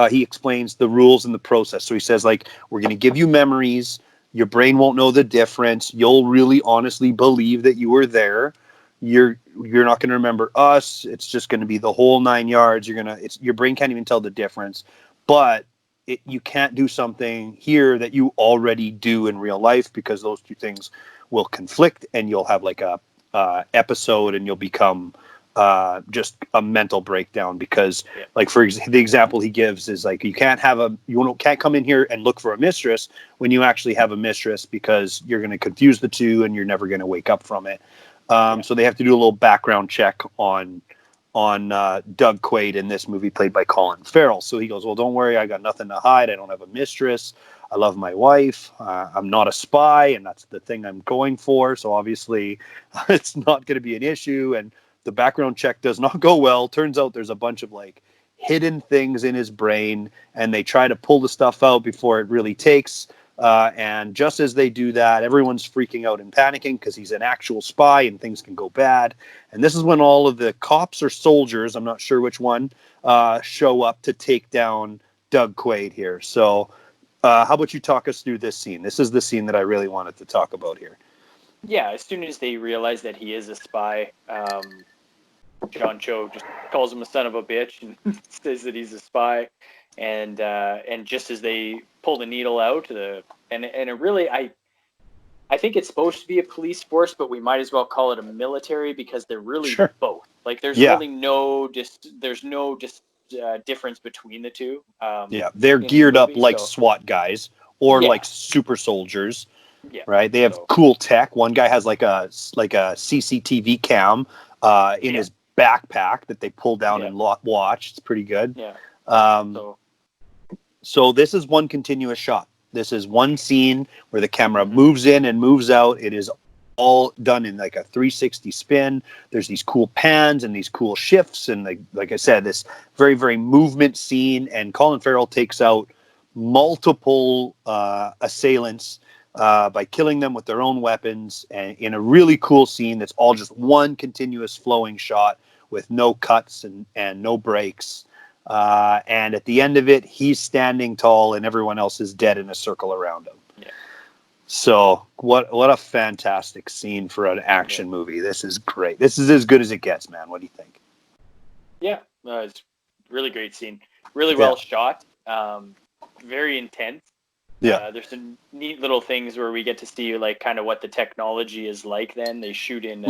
he explains the rules and the process. So he says, like, we're going to give you memories. Your brain won't know the difference. You'll really honestly believe that you were there. You're not going to remember us. It's just going to be the whole 9 yards. Your brain can't even tell the difference. But you can't do something here that you already do in real life, because those 2 things will conflict, and you'll have like a episode, and you'll become just a mental breakdown. Because like the example he gives is like, you can't come in here and look for a mistress when you actually have a mistress, because you're going to confuse the 2 and you're never going to wake up from it. So they have to do a little background check on Doug Quaid in this movie, played by Colin Farrell. So he goes, well, don't worry, I got nothing to hide. I don't have a mistress. I love my wife. I'm not a spy, and that's the thing I'm going for. So obviously it's not going to be an issue. And the background check does not go well. Turns out there's a bunch of like hidden things in his brain, and they try to pull the stuff out before it really takes. And just as they do that, everyone's freaking out and panicking because he's an actual spy and things can go bad. And this is when all of the cops or soldiers, I'm not sure which one, show up to take down Doug Quaid here. So how about you talk us through this scene? This is the scene that I really wanted to talk about here. Yeah, as soon as they realize that he is a spy, John Cho just calls him a son of a bitch and says that he's a spy. And just as they pull the needle out, and it really, I think it's supposed to be a police force, but we might as well call it a military, because they're really both. Like there's really no difference between the 2. They're geared up like SWAT guys or like super soldiers. Right. They have cool tech. One guy has like a CCTV cam in his backpack that they pull down and watch. It's pretty good. So this is one continuous shot. This is one scene where the camera moves in and moves out. It is all done in like a 360 spin. There's these cool pans and these cool shifts, and like I said, this very, very movement scene. And Colin Farrell takes out multiple assailants by killing them with their own weapons, and in a really cool scene that's all just one continuous flowing shot with no cuts and no breaks. And at the end of it, he's standing tall and everyone else is dead in a circle around him. Yeah. So what a fantastic scene for an action movie. This is great. This is as good as it gets, man. What do you think? Yeah, it's really great scene. Really well shot. Very intense. Yeah. There's some neat little things where we get to see like kind of what the technology is like. Then they shoot in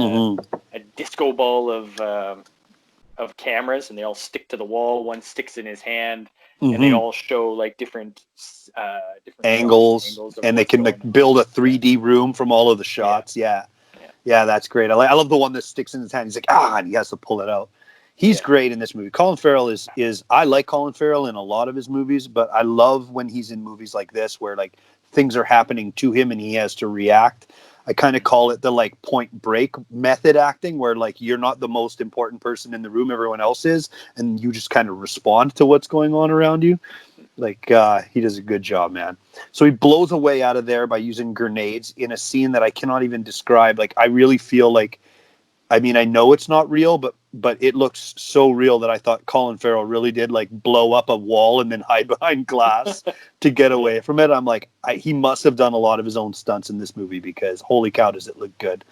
a disco ball of cameras, and they all stick to the wall. One sticks in his hand, and they all show like different angles, and they can like build a 3D room from all of the shots. Yeah, that's great. I love the one that sticks in his hand. He's like, and he has to pull it out. He's great in this movie. Colin Farrell is I like Colin Farrell in a lot of his movies, but I love when he's in movies like this where like things are happening to him and he has to react. I kind of call it the like Point Break method acting, where like you're not the most important person in the room, everyone else is, and you just kind of respond to what's going on around you. Like he does a good job, man. So he blows a way out of there by using grenades in a scene that I cannot even describe. Like I really feel like, I mean, I know it's not real, but it looks so real that I thought Colin Farrell really did like blow up a wall and then hide behind glass to get away from it. I'm like, he must have done a lot of his own stunts in this movie, because holy cow, does it look good.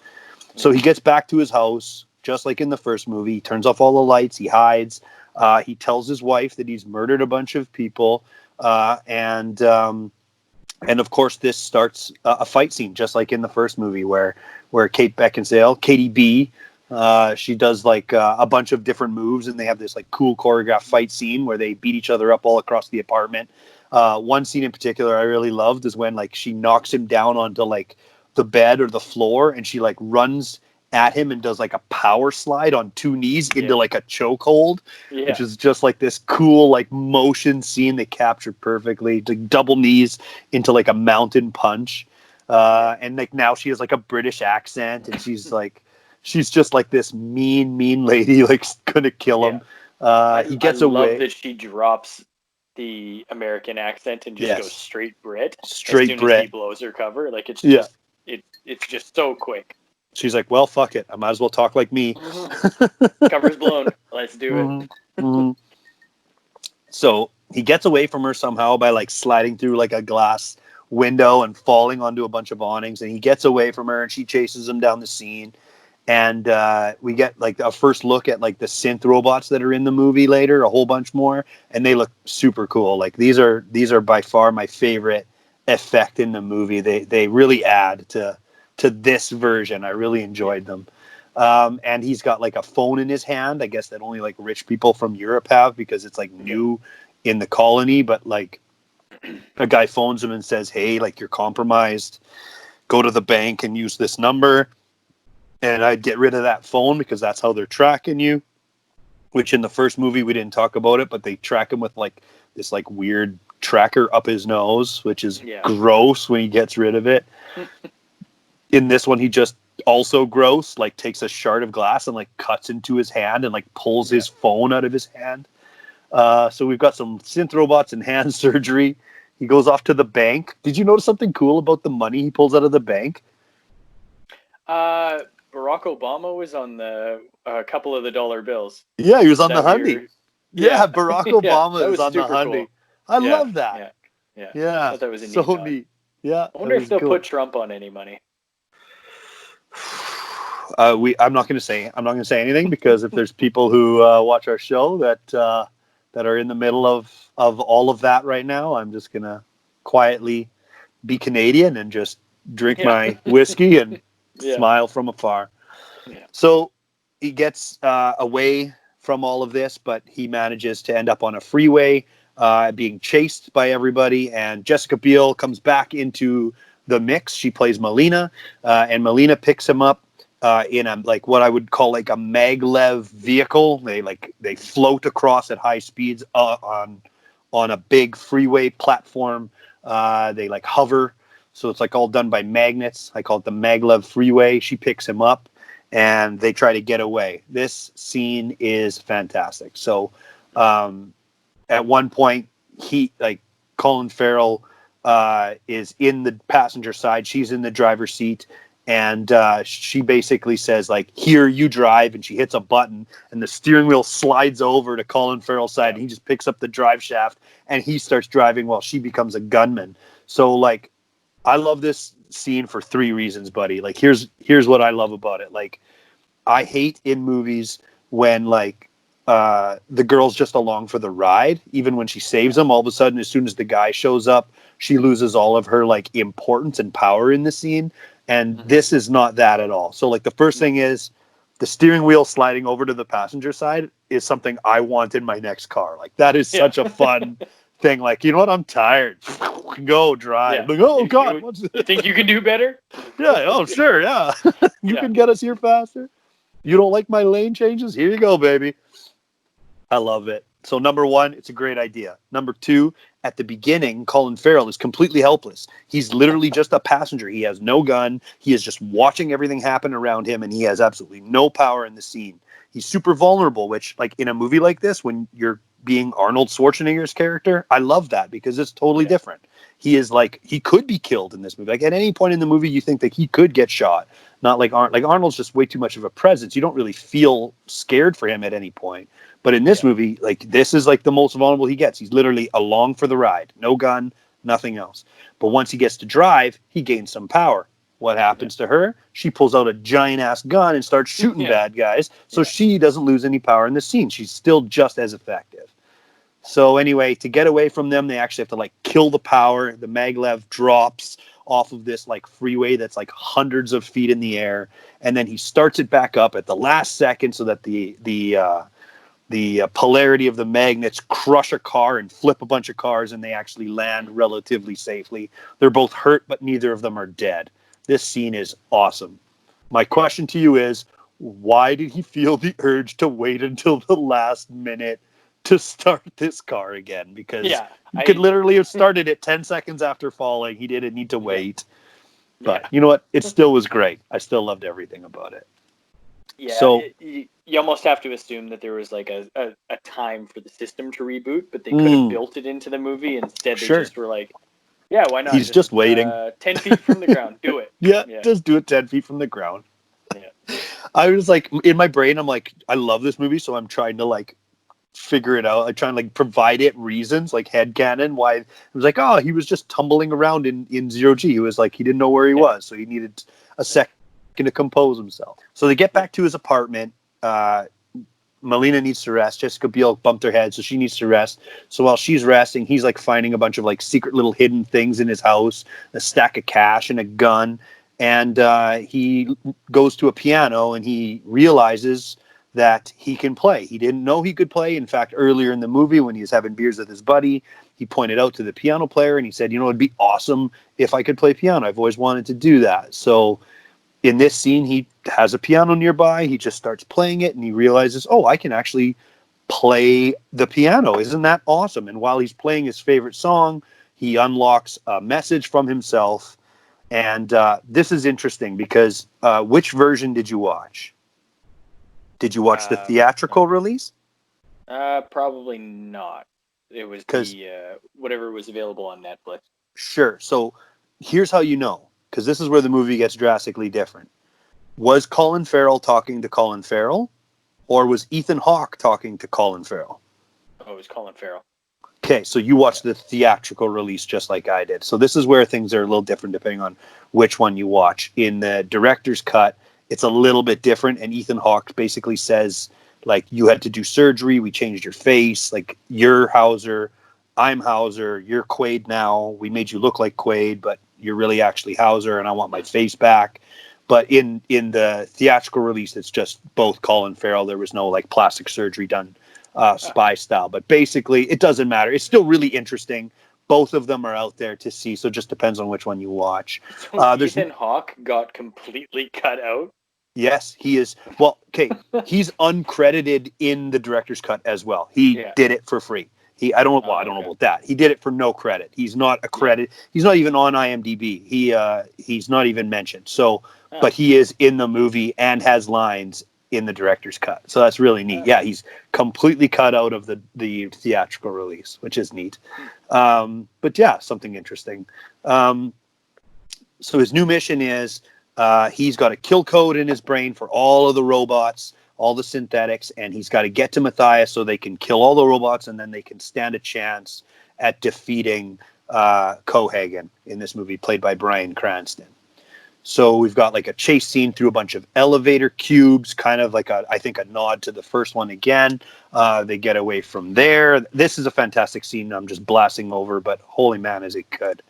So he gets back to his house, just like in the first movie. He turns off all the lights. He hides. He tells his wife that he's murdered a bunch of people. And of course, this starts a fight scene, just like in the first movie, where Kate Beckinsale, Katie B, she does like a bunch of different moves, and they have this like cool choreographed fight scene where they beat each other up all across the apartment. One scene in particular I really loved is when like she knocks him down onto like the bed or the floor, and she like runs at him and does like a power slide on two knees into like a chokehold, which is just like this cool like motion scene they captured perfectly. Like double knees into like a mountain punch, and like now she has like a British accent, and she's just like this mean lady, like gonna kill him. He gets away. I love that she drops the American accent and just goes straight Brit. Straight as soon Brit. As he blows her cover, like it's just it's just so quick. She's like, well, fuck it. I might as well talk like me. Cover's blown. Let's do it. So he gets away from her somehow by like sliding through like a glass window and falling onto a bunch of awnings. And he gets away from her, and she chases him down the scene. And we get like a first look at like the synth robots that are in the movie later, a whole bunch more. And they look super cool. Like these are by far my favorite effect in the movie. They really add to this version. I really enjoyed them. And he's got like a phone in his hand, I guess that only like rich people from Europe have, because it's like new in the colony. But like a guy phones him and says, hey, like you're compromised, go to the bank and use this number. And I'd get rid of that phone because that's how they're tracking you, which in the first movie we didn't talk about it, but they track him with like this like weird tracker up his nose, which is gross when he gets rid of it. In this one, he just also gross, like takes a shard of glass and like cuts into his hand and like pulls his phone out of his hand. So we've got some synth robots and hand surgery. He goes off to the bank. Did you notice something cool about the money he pulls out of the bank? Barack Obama was on the couple of the dollar bills. Yeah, he was on the Hyundai. Yeah, Barack Obama was on the Hyundai. Cool. I love that. Yeah. I thought that was a so neat. Yeah. I wonder if they'll put Trump on any money. I'm not going to say anything, because if there's people who watch our show that are in the middle of all of that right now, I'm just going to quietly be Canadian and just drink my whiskey and smile from afar. So he gets away from all of this, but he manages to end up on a freeway being chased by everybody, and Jessica Biel comes back into the mix. She plays Melina, and Melina picks him up in a like what I would call like a maglev vehicle. They float across at high speeds on a big freeway platform. They like hover So it's like all done by magnets. I call it the maglev freeway. She picks him up and they try to get away. This scene is fantastic. So at one point, Colin Farrell is in the passenger side. She's in the driver's seat. And she basically says, like, here, you drive. And she hits a button and the steering wheel slides over to Colin Farrell's side. And he just picks up the drive shaft and he starts driving while she becomes a gunman. So, like, I love this scene for 3 reasons, buddy. Like, here's what I love about it. Like, I hate in movies when, like, the girl's just along for the ride. Even when she saves them, all of a sudden, as soon as the guy shows up, she loses all of her, like, importance and power in the scene. And this is not that at all. So, like, the first thing is the steering wheel sliding over to the passenger side is something I want in my next car. Like, that is such a fun thing. Like, you know what? I'm tired. Go drive. Like, oh, God. You think you can do better? Yeah. Oh, sure. Yeah. You can get us here faster. You don't like my lane changes? Here you go, baby. I love it. So, number 1, it's a great idea. Number 2, at the beginning, Colin Farrell is completely helpless. He's literally just a passenger. He has no gun. He is just watching everything happen around him, and he has absolutely no power in the scene. He's super vulnerable, which, like, in a movie like this, when you're being Arnold Schwarzenegger's character, I love that because it's totally different. He is like, he could be killed in this movie. Like, at any point in the movie, you think that he could get shot. Not like Arnold's just way too much of a presence. You don't really feel scared for him at any point. But in this movie, like, this is like the most vulnerable he gets. He's literally along for the ride. No gun, nothing else. But once he gets to drive, he gains some power. What happens to her? She pulls out a giant ass gun and starts shooting bad guys. So she doesn't lose any power in the scene. She's still just as effective. So anyway, to get away from them, they actually have to, like, kill the power. The maglev drops off of this, like, freeway that's like hundreds of feet in the air. And then he starts it back up at the last second so that the polarity of the magnets crush a car and flip a bunch of cars, and they actually land relatively safely. They're both hurt, but neither of them are dead. This scene is awesome. My question to you is, why did he feel the urge to wait until the last minute to start this car again? Because you could literally have started it 10 seconds after falling. He didn't need to wait. But you know what? It still was great. I still loved everything about it. Yeah, so you almost have to assume that there was like a time for the system to reboot, but they could have built it into the movie. Instead, they just were like, yeah, why not? He's just waiting. 10 feet from the ground. Do it. Yeah, just do it 10 feet from the ground. Yeah. I was like, in my brain, I'm like, I love this movie, so I'm trying to, like, figure it out. I'm trying to, like, provide it reasons, like headcanon, why it was like, oh, he was just tumbling around in Zero G. He was like, he didn't know where he was, so he needed a second to compose himself. So they get back to his apartment. Melina needs to rest. Jessica Biel bumped her head, so she needs to rest. So while she's resting, he's, like, finding a bunch of, like, secret little hidden things in his house, a stack of cash and a gun. And he goes to a piano and he realizes that he can play. He didn't know he could play. In fact, earlier in the movie, when he was having beers with his buddy, he pointed out to the piano player and he said, you know, it'd be awesome if I could play piano. I've always wanted to do that. So in this scene, he has a piano nearby. He just starts playing it and he realizes, oh, I can actually play the piano. Isn't that awesome? And while he's playing his favorite song, he unlocks a message from himself. And this is interesting because which version did you watch? Did you watch the theatrical release? Probably not. It was the whatever was available on Netflix. Sure. So here's how you know, because this is where the movie gets drastically different. Was Colin Farrell talking to Colin Farrell, or was Ethan Hawke talking to Colin Farrell? Oh, it was Colin Farrell. Okay, so you watched the theatrical release just like I did. So this is where things are a little different depending on which one you watch. In the director's cut, it's a little bit different, and Ethan Hawke basically says, like, you had to do surgery, we changed your face, like, you're Hauser, I'm Hauser, you're Quaid now, we made you look like Quaid, but you're really actually Hauser, and I want my face back. But in the theatrical release, it's just both Colin Farrell. There was no, like, plastic surgery done spy style, but basically it doesn't matter. It's still really interesting. Both of them are out there to see, so it just depends on which one you watch. So Ethan Hawke got completely cut out? Yes, he is. Well, okay, he's uncredited in the director's cut as well. He did it for free. I don't know about that. He did it for no credit. He's not a credit. He's not even on IMDb. He's not even mentioned. So, but he is in the movie and has lines in the director's cut. So that's really neat. Yeah, he's completely cut out of the theatrical release, which is neat. But yeah, something interesting. So his new mission is he's got a kill code in his brain for all of the robots, all the synthetics, and he's got to get to Matthias so they can kill all the robots, and then they can stand a chance at defeating Cohagen in this movie, played by Bryan Cranston. So we've got like a chase scene through a bunch of elevator cubes, kind of like I think a nod to the first one again. They get away from there. This is a fantastic scene. I'm just blasting over, but holy man, is it good.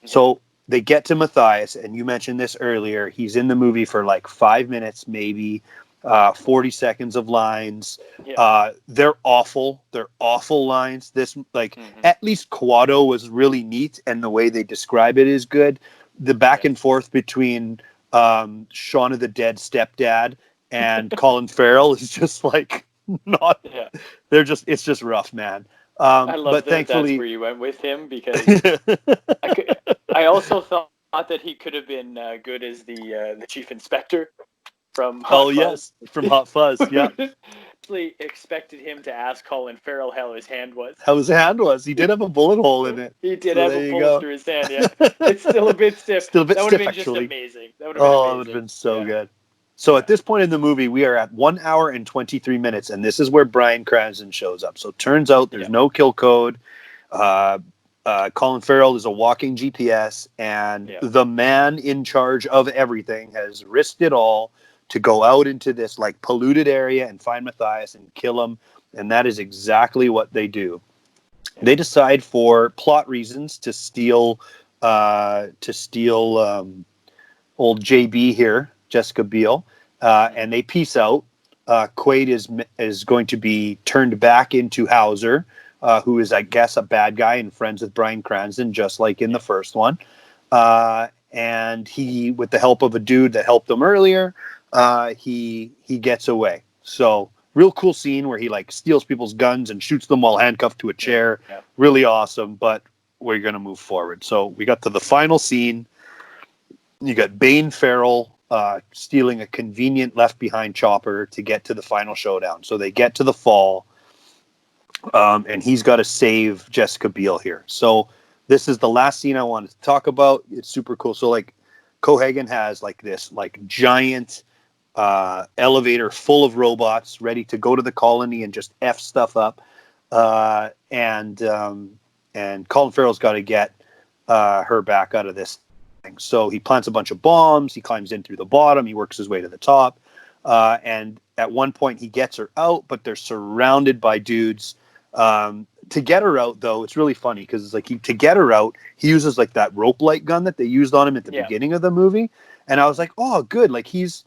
So they get to Matthias, and you mentioned this earlier. He's in the movie for like 5 minutes, maybe 40 seconds of lines. They're awful. They're awful lines. This at least Quado was really neat, and the way they describe it is good. The back and forth between Shaun of the Dead stepdad and Colin Farrell is just like not. Yeah. It's just rough, man. I love but that thankfully, that's where you went with him, because I also thought that he could have been good as the chief inspector from Hot Fuzz. Yes, from Hot Fuzz. Yeah. Actually expected him to ask Colin Farrell how his hand was. He did have a bullet hole in it. He did have a bullet through his hand. Yeah, it's still a bit stiff. Still a bit that would stiff, have been actually. Just amazing. That would have been amazing. It would have been so good. So at this point in the movie, we are at 1 hour and 23 minutes, and this is where Bryan Cranston shows up. So it turns out there's no kill code. Colin Farrell is a walking GPS, and the man in charge of everything has risked it all to go out into this like polluted area and find Matthias and kill him. And that is exactly what they do. They decide for plot reasons to steal old JB here, Jessica Biel, and they peace out. Quaid is going to be turned back into Hauser, who is, I guess, a bad guy and friends with Bryan Cranston, just like in the first one. And he, with the help of a dude that helped them earlier, he gets away. So real cool scene where he like steals people's guns and shoots them while handcuffed to a chair. Yeah. Really awesome, but we're going to move forward. So we got to the final scene. You got Bane Farrell stealing a convenient left behind chopper to get to the final showdown. So they get to the fall, and he's got to save Jessica Biel here. So this is the last scene I wanted to talk about. It's super cool. So like Cohagen has like this like giant elevator full of robots ready to go to the colony and just F stuff up. And Colin Farrell's got to get her back out of this thing. So he plants a bunch of bombs. He climbs in through the bottom. He works his way to the top. And at one point he gets her out, but they're surrounded by dudes. To get her out, though, it's really funny because it's like to get her out, he uses like that rope light gun that they used on him at the beginning of the movie. And I was like, oh, good. Like he's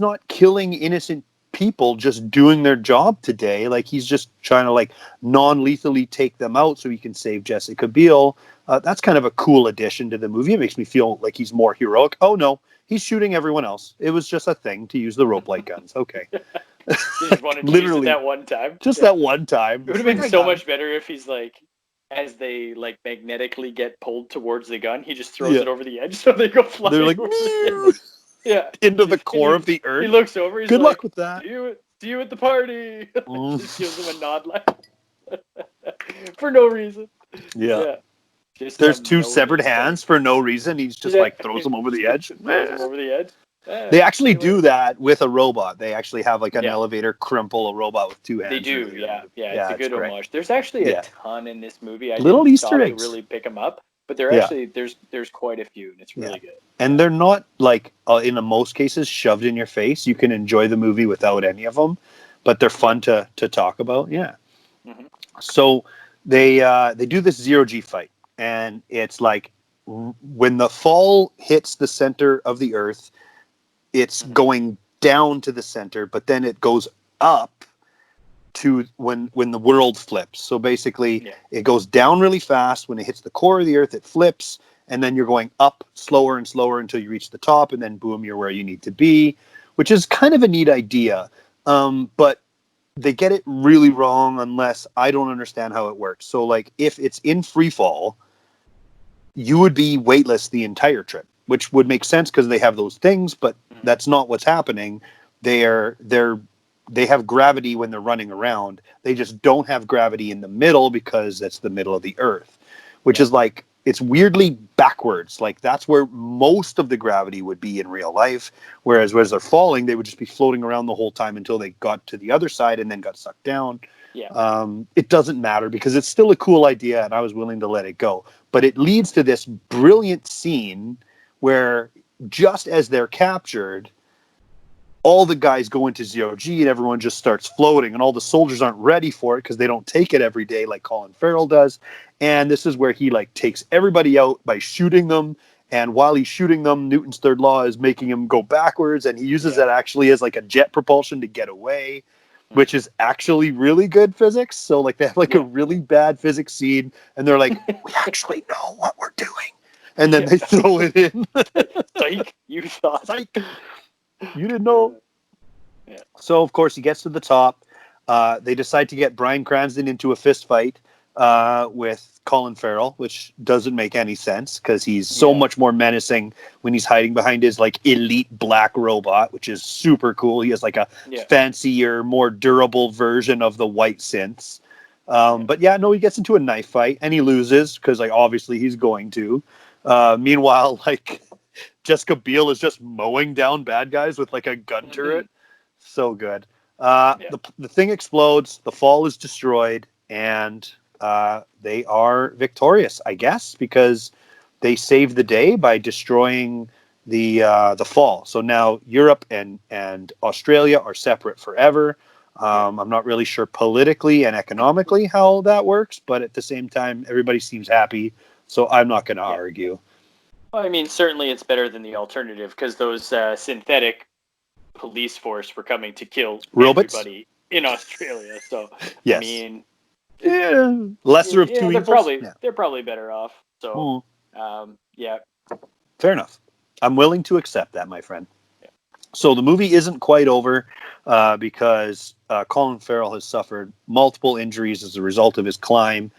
not killing innocent people just doing their job today. Like he's just trying to like non-lethally take them out so he can save Jessica Biel. That's kind of a cool addition to the movie. It makes me feel like he's more heroic. Oh no, he's shooting everyone else. It was just a thing to use the rope light guns. Okay. You just wanted to use it that one time. Just that one time. It would have been so much better if he's like, as they like magnetically get pulled towards the gun, he just throws it over the edge so they go flying. They're like, into the core of the earth. He looks over. He's Good like, luck with that. See you at the party. Just gives him a nod like for no reason. Yeah. There's two severed hands for no reason. He's just like throws them over the edge. Over the edge. They actually do that with a robot. They actually have like an elevator crumple a robot with two hands. They do, it's a good homage. There's actually a ton in this movie. I little didn't Easter eggs. Really pick them up, but they're actually there's quite a few, and it's really good. And they're not like in most cases shoved in your face. You can enjoy the movie without any of them, but they're fun to talk about. Yeah. Mm-hmm. So they do this zero-G fight, and it's like when the fall hits the center of the Earth. It's going down to the center, but then it goes up to when the world flips. So basically, it goes down really fast. When it hits the core of the Earth, it flips, and then you're going up slower and slower until you reach the top, and then boom, you're where you need to be, which is kind of a neat idea. But they get it really wrong unless I don't understand how it works. So, like, if it's in free fall, you would be weightless the entire trip, which would make sense because they have those things, but that's not what's happening. They have gravity when they're running around. They just don't have gravity in the middle because that's the middle of the earth, which is like, it's weirdly backwards. Like, that's where most of the gravity would be in real life. Whereas as they're falling, they would just be floating around the whole time until they got to the other side and then got sucked down. Yeah. It doesn't matter because it's still a cool idea and I was willing to let it go. But it leads to this brilliant scene where just as they're captured, all the guys go into zero G and everyone just starts floating, and all the soldiers aren't ready for it because they don't take it every day like Colin Farrell does. And this is where he like takes everybody out by shooting them. And while he's shooting them, Newton's third law is making him go backwards, and he uses that actually as like a jet propulsion to get away, which is actually really good physics. So like they have like a really bad physics scene, and they're like, we actually know what we're doing. And then they throw it in. Psych, you thought. Psych. You didn't know. Yeah. So, of course, he gets to the top. They decide to get Bryan Cranston into a fist fight with Colin Farrell, which doesn't make any sense because he's so much more menacing when he's hiding behind his like elite black robot, which is super cool. He has like a fancier, more durable version of the white synths. But he gets into a knife fight and he loses because like obviously he's going to. Meanwhile, like Jessica Biel is just mowing down bad guys with like a gun turret. So good. The thing explodes, the fall is destroyed, and they are victorious, I guess, because they saved the day by destroying the fall. So now Europe and Australia are separate forever. I'm not really sure politically and economically how that works, but at the same time, everybody seems happy. So I'm not going to argue. Well, I mean, certainly it's better than the alternative because those synthetic police force were coming to kill robots? Everybody in Australia. So, yes. I mean, lesser of two evils. They're probably better off. So, fair enough. I'm willing to accept that, my friend. Yeah. So the movie isn't quite over because Colin Farrell has suffered multiple injuries as a result of his climb.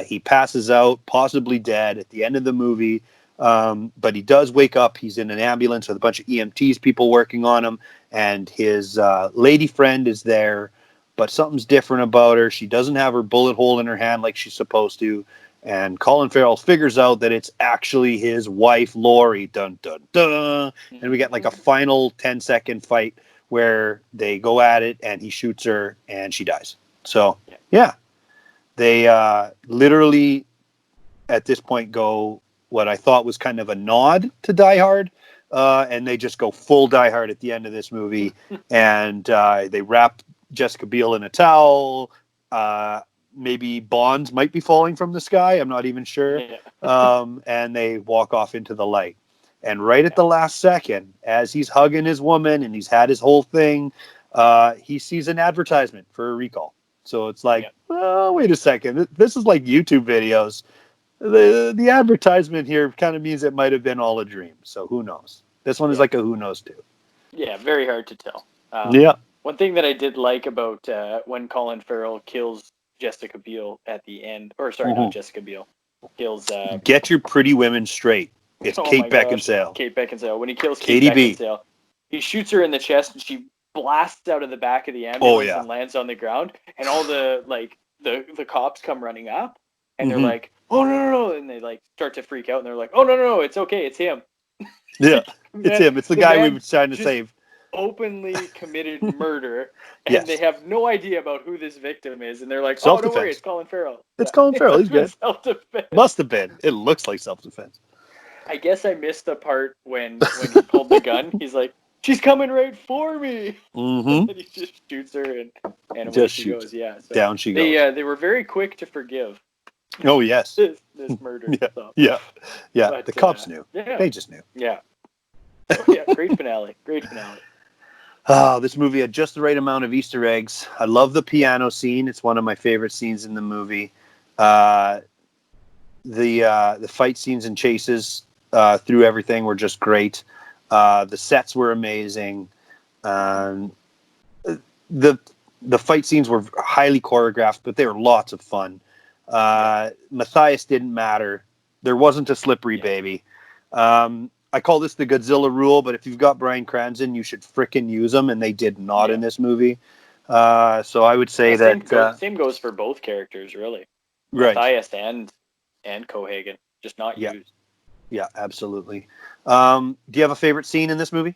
He passes out, possibly dead, at the end of the movie. But he does wake up. He's in an ambulance with a bunch of EMTs, people working on him, and his lady friend is there, but something's different about her. She doesn't have her bullet hole in her hand like she's supposed to, and Colin Farrell figures out that it's actually his wife, Lori. Dun, dun, dun. And we get like a final 10-second fight where they go at it, and he shoots her, and she dies. So, they literally, at this point, go what I thought was kind of a nod to Die Hard, and they just go full Die Hard at the end of this movie, and they wrap Jessica Biel in a towel. Maybe bombs might be falling from the sky. I'm not even sure. And they walk off into the light. And right at the last second, as he's hugging his woman and he's had his whole thing, he sees an advertisement for a recall. So it's like, oh, wait a second. This is like YouTube videos. The advertisement here kind of means it might have been all a dream. So who knows? This one is like a who knows too. Yeah, very hard to tell. One thing that I did like about when Colin Farrell kills Jessica Biel at the end, or sorry, not Jessica Biel, kills... Get your pretty women straight. It's Kate Beckinsale. Kate Beckinsale. When he kills Kate Beckinsale, he shoots her in the chest and she blasts out of the back of the ambulance and lands on the ground. And all the cops come running up and they're like, oh, no. And they like start to freak out and they're like, oh, no, it's okay. It's him. Yeah, it's him. It's the guy we were trying to save. Openly committed murder and they have no idea about who this victim is. And they're like, oh, don't worry, it's Colin Farrell. It's Colin Farrell. He's good. Self-defense. Must have been. It looks like self-defense. I guess I missed the part when he pulled the gun. He's like, she's coming right for me. And he just shoots her and away she goes. Yeah, so down she goes. They were very quick to forgive. Oh, yes. This murder stuff. Yeah. But, the cops knew. Yeah. They just knew. Yeah. Great finale. Oh, this movie had just the right amount of Easter eggs. I love the piano scene. It's one of my favorite scenes in the movie. The fight scenes and chases through everything were just great. The sets were amazing. The The fight scenes were highly choreographed, but they were lots of fun. Matthias didn't matter. There wasn't a slippery baby. I call this the Godzilla rule, but if you've got Bryan Cranston, you should frickin' use him, and they did not in this movie. So I would say same goes for both characters, really. Right. Matthias and Cohagen, just not used. Yeah, absolutely. Do you have a favorite scene in this movie?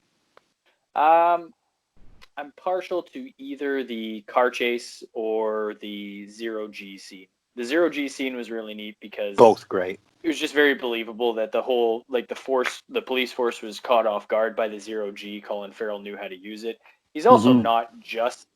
I'm partial to either the car chase or the zero-G scene. The zero-G scene was really neat because both great. It was just very believable that the whole, like, the police force was caught off guard by the zero-G. Colin Farrell knew how to use it. He's also not just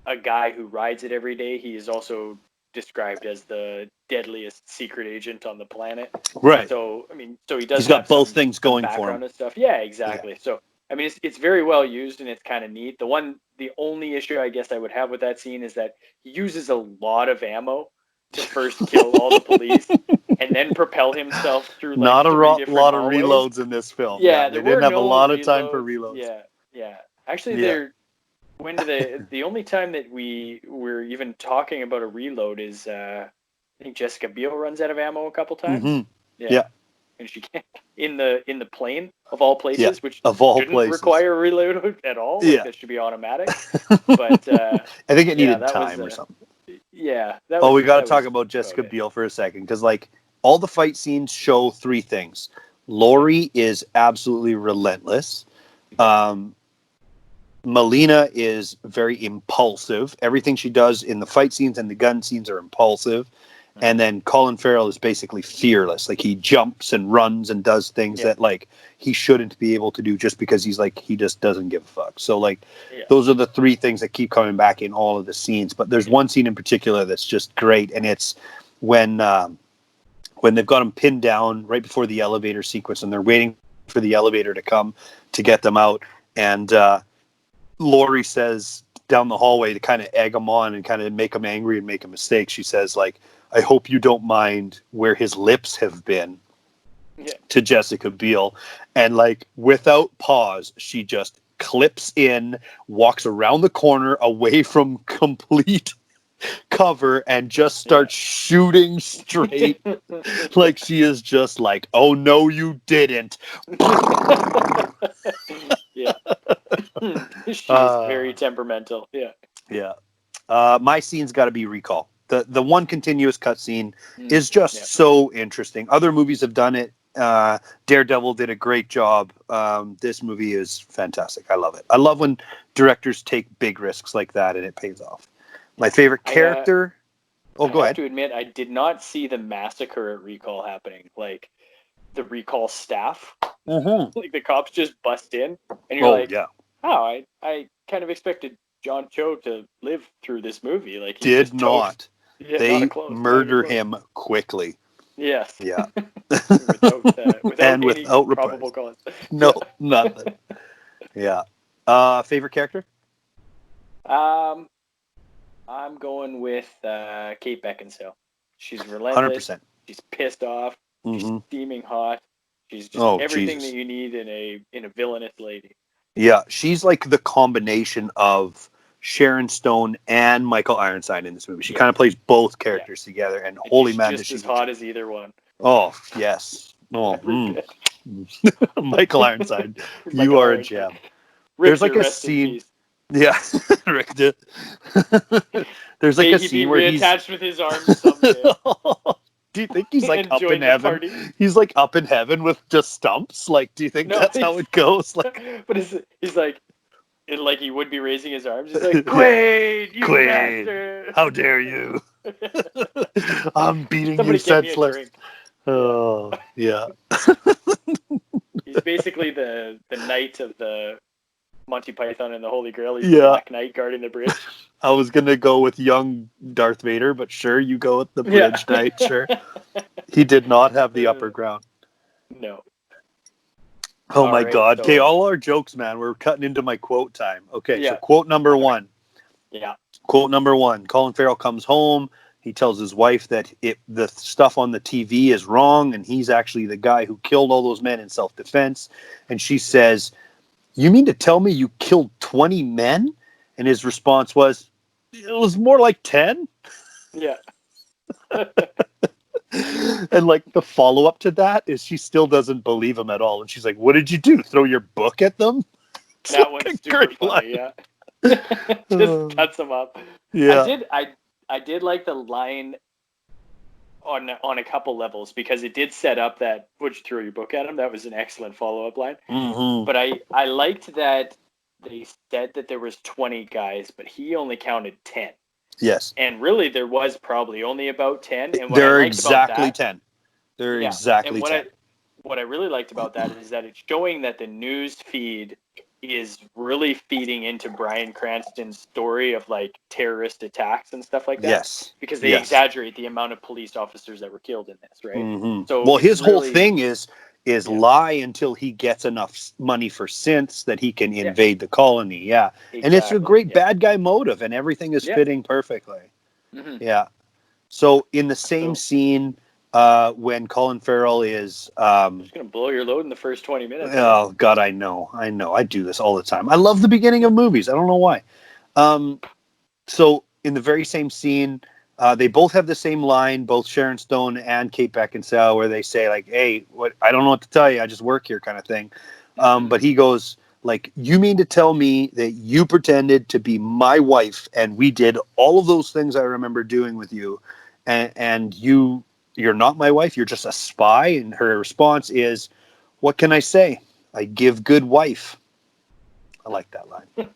a guy who rides it every day. He is also described as the deadliest secret agent on the planet. Right. So, I mean, he does. He's got both things going for him. And stuff. Yeah, exactly. Yeah. So, I mean, it's very well used and it's kind of neat. The only issue I guess I would have with that scene is that he uses a lot of ammo to first kill all the police and then propel himself through. Like, not a lot of hallways. Reloads in this film. Yeah, they didn't have a lot of time for reloads. Yeah. Actually, the only time that we were even talking about a reload is I think Jessica Biel runs out of ammo a couple times. Mm-hmm. Yeah. And she can't in the plane of all places, which of all shouldn't places require a reload at all. Like, that should be automatic. But I think it needed time or something. Yeah. We got to talk about Jessica Biel for a second, because like all the fight scenes show three things. Laurie is absolutely relentless. Melina is very impulsive. Everything she does in the fight scenes and the gun scenes are impulsive. And then Colin Farrell is basically fearless. Like, he jumps and runs and does things that like he shouldn't be able to do just because he just doesn't give a fuck. So like those are the three things that keep coming back in all of the scenes. But there's one scene in particular that's just great, and it's when they've got him pinned down right before the elevator sequence, and they're waiting for the elevator to come to get them out, and Laurie says down the hallway to kind of egg him on and kind of make him angry and make a mistake. She says, like, I hope you don't mind where his lips have been to Jessica Biel. And like, without pause, she just clips in, walks around the corner away from complete cover, and just starts shooting straight. Like, she is just like, oh no, you didn't. She's very temperamental. My scene's got to be Recall. The one continuous cutscene is just so interesting. Other movies have done it. Daredevil did a great job. This movie is fantastic. I love it. I love when directors take big risks like that and it pays off. My favorite character. Go ahead. I have to admit, I did not see the massacre at Recall happening. Like, the Recall staff, like the cops just bust in, and you're I kind of expected John Cho to live through this movie. Like, he did not. They murder him quickly. Yes. Yeah. without probable cause. No, nothing. Yeah. Favorite character? I'm going with Kate Beckinsale. She's relentless. 100%. She's pissed off. She's steaming hot. She's just everything that you need in a villainous lady. Yeah, she's like the combination of Sharon Stone and Michael Ironside in this movie. She kind of plays both characters together, and holy man, just as hot as either one. Oh yes. Oh, Michael Ironside, you are a gem. There's like a scene. Yeah, Rick did. There's like a scene where he's reattached with his arms someday. Do you think he's like up in heaven? Party. He's like up in heaven with just stumps. Like, do you think that's how it goes? Like, but he's like, like he would be raising his arms. He's like, Quaid, you bastard! How dare you? I'm beating you senseless. Oh, yeah. He's basically the knight of the Monty Python and the Holy Grail. He's the Black Knight guarding the bridge. I was going to go with young Darth Vader, but sure, you go with the bridge knight, sure. He did not have the upper ground. No. Oh, my God. Okay, all our jokes, man. We're cutting into my quote time. Okay, so quote number one. Yeah. Quote number one. Colin Farrell comes home. He tells his wife that the stuff on the TV is wrong, and he's actually the guy who killed all those men in self-defense. And she says, you mean to tell me you killed 20 men? And his response was, It was more like 10. Yeah. And like the follow-up to that is she still doesn't believe him at all. And she's like, what did you do? Throw your book at them? It's That like one's a super great funny, line. yeah. Just cuts them up. Yeah. I did like the line on a couple levels because it did set up that would you throw your book at him? That was an excellent follow-up line. Mm-hmm. But I liked that they said that there was 20 guys, but he only counted 10. Yes. And really there was probably only about 10. And what They're I liked exactly about that, 10. They're yeah, exactly and 10. what I really liked about that is that it's showing that the news feed is really feeding into Bryan Cranston's story of like terrorist attacks and stuff like that. Yes. Because they exaggerate the amount of police officers that were killed in this, right? Mm-hmm. So well, his whole really, thing is lie until he gets enough money for synths that he can invade the colony. Yeah. Exactly. And it's a great bad guy motive and everything is fitting perfectly. Mm-hmm. Yeah. So in the same scene, when Colin Farrell is just gonna blow your load in the first 20 minutes. Oh God, I know. I do this all the time. I love the beginning of movies. I don't know why. So in the very same scene, they both have the same line, both Sharon Stone and Kate Beckinsale, where they say like, "Hey, what? I don't know what to tell you. I just work here," kind of thing. But he goes like, "You mean to tell me that you pretended to be my wife and we did all of those things I remember doing with you, and you're not my wife? You're just a spy?" And her response is, "What can I say? I give good wife." I like that line.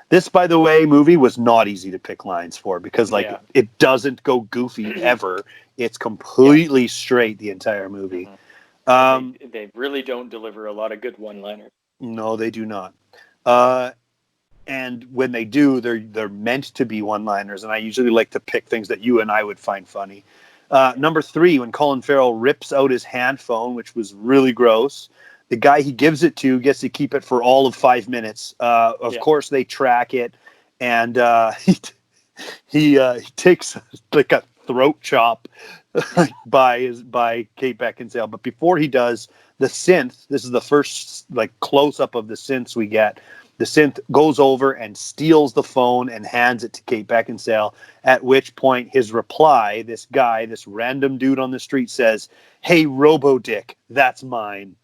This, by the way, movie was not easy to pick lines for because, it doesn't go goofy ever. It's completely straight the entire movie. They really don't deliver a lot of good one-liners. No, they do not. And when they do, they're meant to be one-liners. And I usually like to pick things that you and I would find funny. Number 3, when Colin Farrell rips out his hand phone, which was really gross. The guy he gives it to gets to keep it for all of 5 minutes. Of course, they track it, and he takes like a throat chop by Kate Beckinsale. But before he does, the synth. This is the first like close up of the synths we get. The synth goes over and steals the phone and hands it to Kate Beckinsale, at which point his reply, this guy, this random dude on the street says, "Hey, Robo-Dick, that's mine."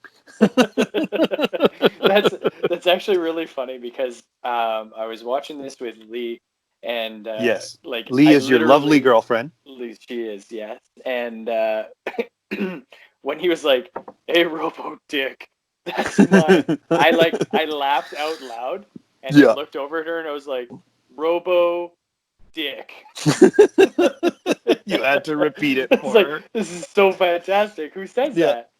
That's actually really funny because I was watching this with Lee, and yes, like Lee is your lovely girlfriend. Lee, she is, yes. And when he was like, "Hey, Robo-Dick, that's mine," I laughed out loud and then looked over at her and I was like, "Robo-Dick." You had to repeat it for her. This is so fantastic. Who says that?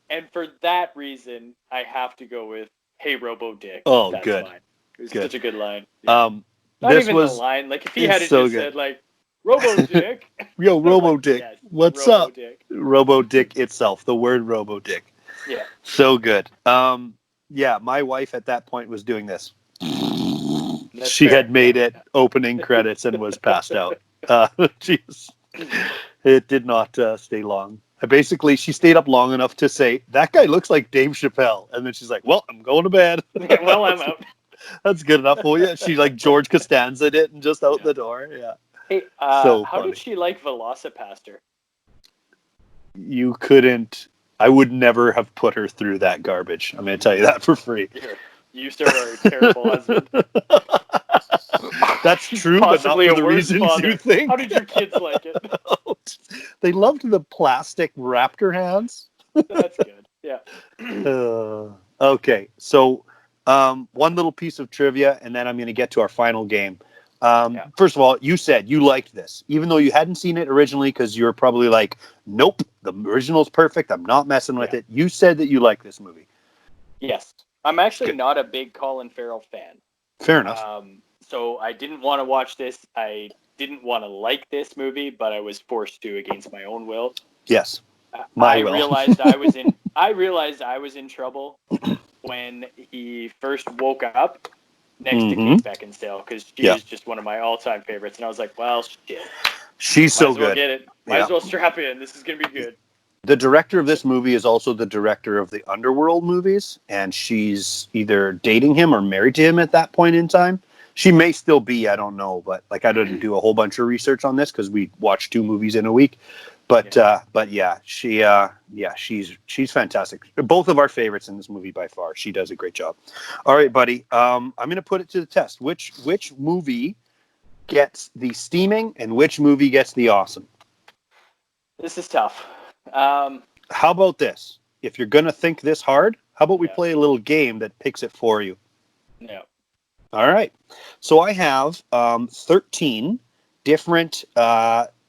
And for that reason, I have to go with "Hey, Robo-Dick." Oh, that's good. Mine. It was such a good line. Not even the line. Like if he had just said like "Robo-Dick," yo, Robo-Dick, like, yes, what's Robo-Dick. up? Robo-Dick itself, the word Robo-Dick. Yeah. So good. Yeah, my wife at that point was doing this. She had made it opening credits and was passed out. It did not stay long. She stayed up long enough to say, "That guy looks like Dave Chappelle." And then she's like, "Well, I'm going to bed." Well, I'm out. That's good enough for you. She like George Costanza'd it and just out the door. Yeah. Hey, so how did she like Velocipaster? You couldn't. I would never have put her through that garbage. I'm going to tell you that for free. You, sir, are a terrible husband. That's true, but not for the reasons you think. How did your kids like it? They loved the plastic raptor hands. That's good. Yeah. Okay, so one little piece of trivia, and then I'm going to get to our final game. First of all, you said you liked this, even though you hadn't seen it originally, because you were probably like, "Nope, the original's perfect. I'm not messing with it." You said that you liked this movie. Yes. I'm actually not a big Colin Farrell fan. Fair enough. So I didn't want to watch this. I didn't want to like this movie, but I was forced to against my own will. Yes. I realized I was in trouble when he first woke up next to Kate Beckinsale, because she is just one of my all-time favorites. And I was like, well, shit. She's so good. Get it. Might as well strap in. This is going to be good. The director of this movie is also the director of the Underworld movies, and she's either dating him or married to him at that point in time. She may still be, I don't know, but like I didn't do a whole bunch of research on this because we watched 2 movies in a week. But she's fantastic. Both of our favorites in this movie by far. She does a great job. All right, buddy. I'm going to put it to the test. Which movie gets the steaming and which movie gets the awesome? This is tough. How about this? If you're going to think this hard, how about we play a little game that picks it for you? Yeah. All right. So I have 13 different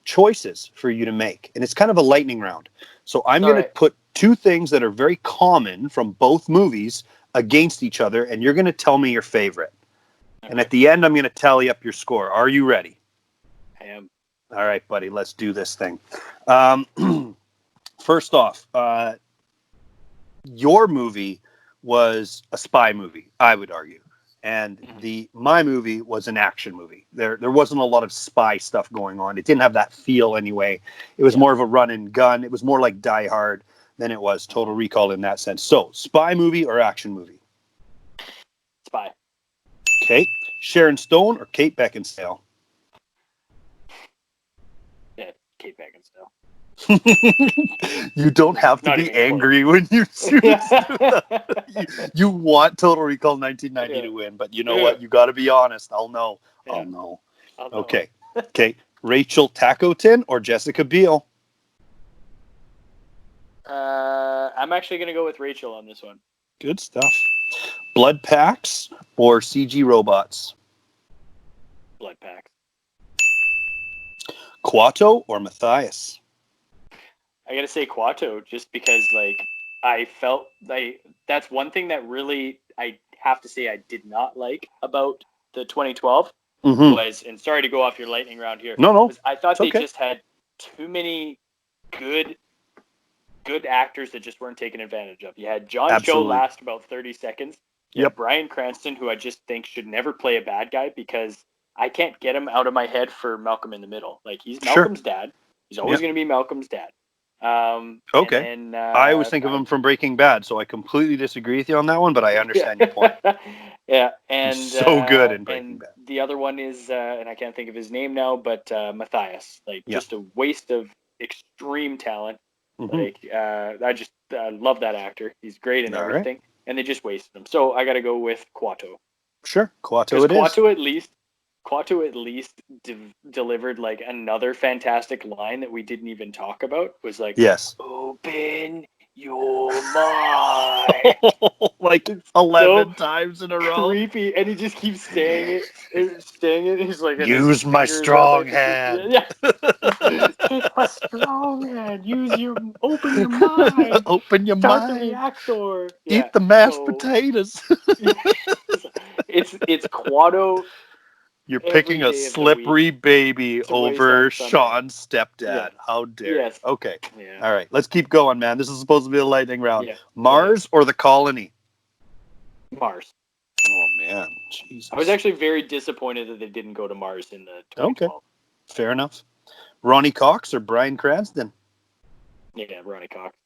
choices for you to make, and it's kind of a lightning round. So I'm going to put 2 things that are very common from both movies against each other, and you're going to tell me your favorite. Okay. And at the end, I'm going to tally up your score. Are you ready? I am. All right, buddy. Let's do this thing. First off, your movie was a spy movie, I would argue. And my movie was an action movie. There wasn't a lot of spy stuff going on. It didn't have that feel anyway. It was more of a run and gun. It was more like Die Hard than it was Total Recall in that sense. So, spy movie or action movie? Spy. Okay. Sharon Stone or Kate Beckinsale? Yeah, Kate Beckinsale. You don't have to be angry when you choose. You want Total Recall 1990 to win, but you know what? You got to be honest. I'll know. I'll know. Okay. Okay. Rachel Tacotin or Jessica Biel? I'm actually going to go with Rachel on this one. Good stuff. Blood Packs or CG Robots? Blood Packs. Quato or Matthias? I gotta say Quato, just because I felt that's one thing that really I have to say I did not like about the 2012 was, and sorry to go off your lightning round here. No, I thought they just had too many good actors that just weren't taken advantage of. You had John Cho last about 30 seconds. You have Bryan Cranston, who I just think should never play a bad guy because I can't get him out of my head for Malcolm in the Middle. Like, he's Malcolm's dad. He's always going to be Malcolm's dad. Okay. Then, I always think of him from Breaking Bad, so I completely disagree with you on that one, but I understand your point. Yeah, and he's so good in Breaking Bad. The other one is, and I can't think of his name now, but Matthias. Just a waste of extreme talent. I just love that actor. He's great in everything, and they just wasted him. So I got to go with Quato. Sure, Quato it is. Quato at least delivered another fantastic line that we didn't even talk about. Was yes, open your mind. 11 times in a row. Creepy, and he just keeps saying it. He's like, use my strong hand. Yeah. Take my strong hand. Open your mind. Open your Start mind. the reactor. Eat the mashed potatoes. It's Quato. You're picking a slippery baby over Sean's stepdad. Yeah. How dare you? Okay. Yeah. All right. Let's keep going, man. This is supposed to be a lightning round. Yeah. Mars or the Colony? Mars. Oh, man. Jesus. I was actually very disappointed that they didn't go to Mars in the 2012. Okay. Fair enough. Ronnie Cox or Bryan Cranston? Yeah, Ronnie Cox.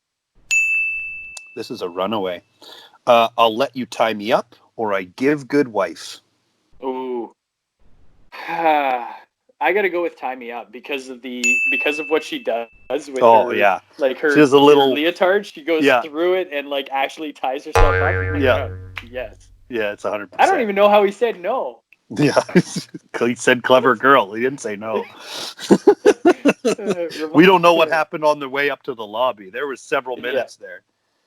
This is a runaway. I'll Let You Tie Me Up or I Give Good Wife? Ooh. I gotta go with Tie Me Up because of what she does with her. Yeah, her, she has a little leotard. She goes through it and actually ties herself up. Yeah. Yes. Yeah, it's 100%. I don't even know how he said no. Yeah, he said clever girl. He didn't say no. We don't know what happened on the way up to the lobby. There was several minutes there.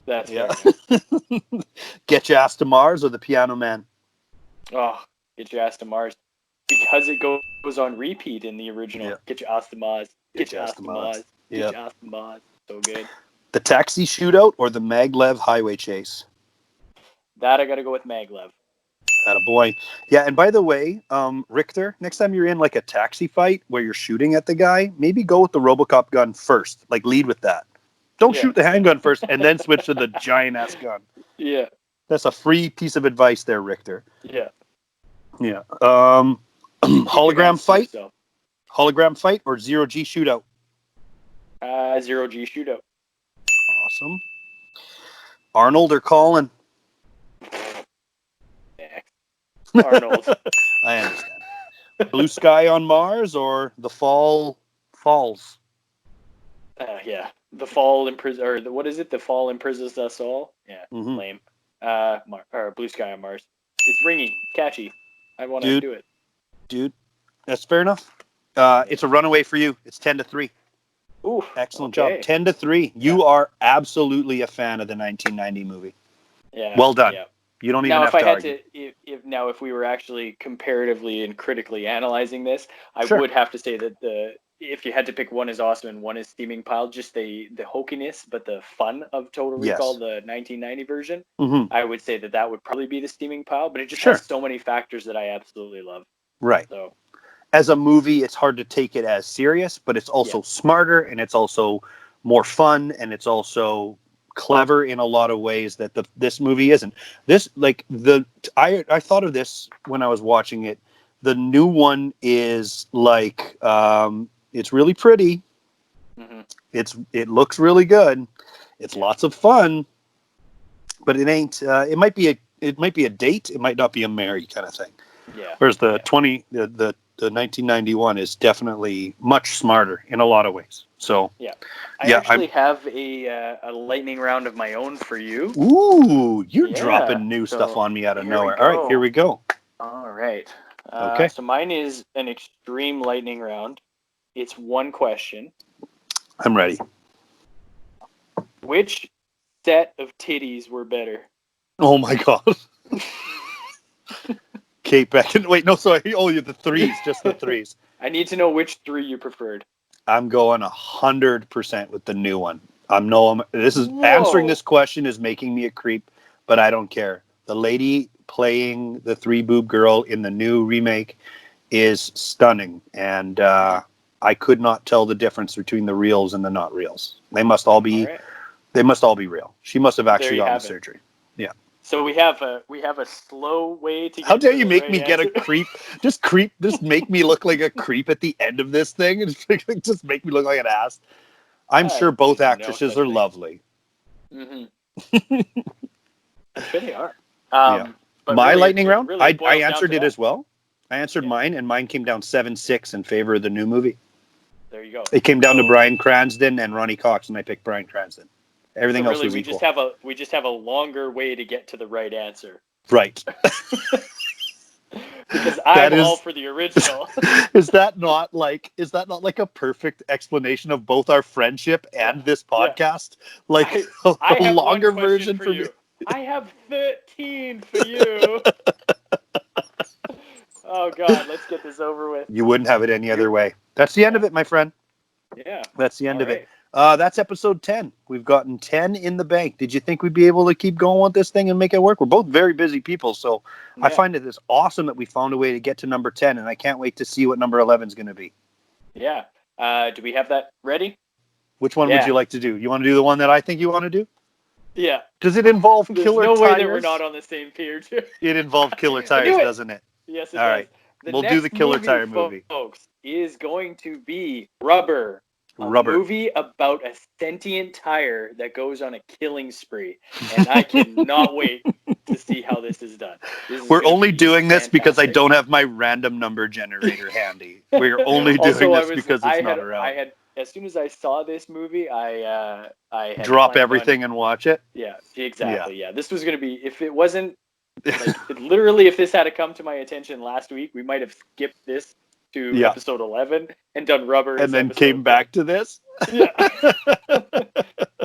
That's Get Your Ass to Mars or The Piano Man? Oh, Get Your Ass to Mars. Because it goes on repeat in the original. Yeah. Get Your Ass to Mars. Get Your Ass to Mars. Get Your Ass to Mars. So good. The Taxi Shootout or the Maglev Highway Chase? That I got to go with Maglev. Attaboy. Yeah, and by the way, Richter, next time you're in a taxi fight where you're shooting at the guy, maybe go with the RoboCop gun first. Lead with that. Don't shoot the handgun first and then switch to the giant-ass gun. Yeah. That's a free piece of advice there, Richter. Yeah. Yeah. Hologram fight? Hologram fight or zero-G shootout? Zero-G shootout. Awesome. Arnold or Colin? Arnold. I understand. Blue Sky on Mars or The Fall Falls? Yeah. The Fall imprisons, or what is it? The Fall imprisons us all. Yeah, lame. Or Blue Sky on Mars. It's ringy, catchy. I want to do it. Dude, that's fair enough. It's a runaway for you. It's 10-3. Ooh, excellent okay. job. 10-3. You are absolutely a fan of the 1990 movie. Yeah. Well done. Yeah. You don't even now, have if I to had argue. if we were actually comparatively and critically analyzing this, I Sure. would have to say that if you had to pick one is awesome and one is steaming pile, just the hokiness but the fun of Total Recall, the 1990 version, I would say that would probably be the steaming pile. But it just has so many factors that I absolutely love. Right. So, as a movie, it's hard to take it as serious, but it's also smarter and it's also more fun and it's also clever in a lot of ways that this movie isn't. This I thought of this when I was watching it. The new one is like it's really pretty. It looks really good. It's lots of fun, but it ain't. It might be a date. It might not be a marry kind of thing. Yeah. Whereas the 1991 is definitely much smarter in a lot of ways. So I actually have a lightning round of my own for you. Ooh, you're dropping new stuff on me out of nowhere. All right, here we go. All right. Okay. So mine is an extreme lightning round. It's one question. I'm ready. Which set of titties were better? Oh my god. Kate Beckinsale. Wait, no, sorry. Oh, you're the threes, just the threes. I need to know which three you preferred. I'm going 100% with the new one. Answering this question is making me a creep, but I don't care. The lady playing the three boob girl in the new remake is stunning, and I could not tell the difference between the reals and the not reals. They must all be real. She must have actually gotten surgery. Yeah. So we have a slow way to get How dare to you the make right me get a answer. creep? Just make me look like a creep at the end of this thing. Just make me look like an ass. I'm sure both actresses are lovely. Mm-hmm. I'm sure they are. But My really, lightning round, really I boils answered down it to as well. I answered mine, and mine came down 7-6 in favor of the new movie. There you go. It came down to Bryan Cranston and Ronnie Cox, and I picked Bryan Cranston. Everything else was equal. We just have a longer way to get to the right answer. Right. Because I'm all for the original. Is that not like a perfect explanation of both our friendship and this podcast? Like I a have longer one question version for for you. me. I have 13 for you. Oh God, let's get this over with. You wouldn't have it any other way. That's the end of it, my friend. Yeah. That's the end of it. That's episode 10. We've gotten 10 in the bank. Did you think we'd be able to keep going with this thing and make it work? We're both very busy people, so I find it awesome that we found a way to get to number 10, and I can't wait to see what number 11 is going to be. Yeah. Do we have that ready? Which one would you like to do? You want to do the one that I think you want to do? Yeah. Does it involve killer tires? There's no way that we're not on the same page here. It involves killer tires, doesn't it? Yes, it does. All right. We'll do the killer tire movie. Folks, is going to be Rubber. A movie about a sentient tire that goes on a killing spree. And I cannot wait to see how this is done. We're only doing this because I don't have my random number generator handy. We're only doing this because it's not around. As soon as I saw this movie, I had drop everything and watch it. Yeah, exactly. Yeah, this was going to be, if it wasn't, literally, if this had to come to my attention last week, we might have skipped this to episode 11 and done Rubber. And then came back to this. Yeah.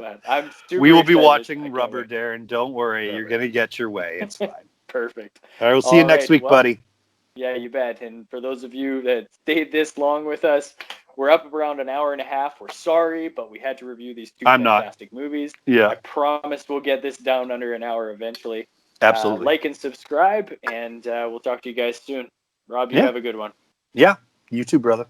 Man, I'm super we will be excited. watching Rubber, Darren. Don't worry. You're going to get your way. It's fine. Perfect. All right, we'll see you next week, buddy. Yeah, you bet. And for those of you that stayed this long with us, we're up around an hour and a half. We're sorry, but we had to review these two fantastic movies. Yeah. I promise we'll get this down under an hour eventually. Absolutely. Like and subscribe, and we'll talk to you guys soon. Rob, you have a good one. Yeah, you too, brother.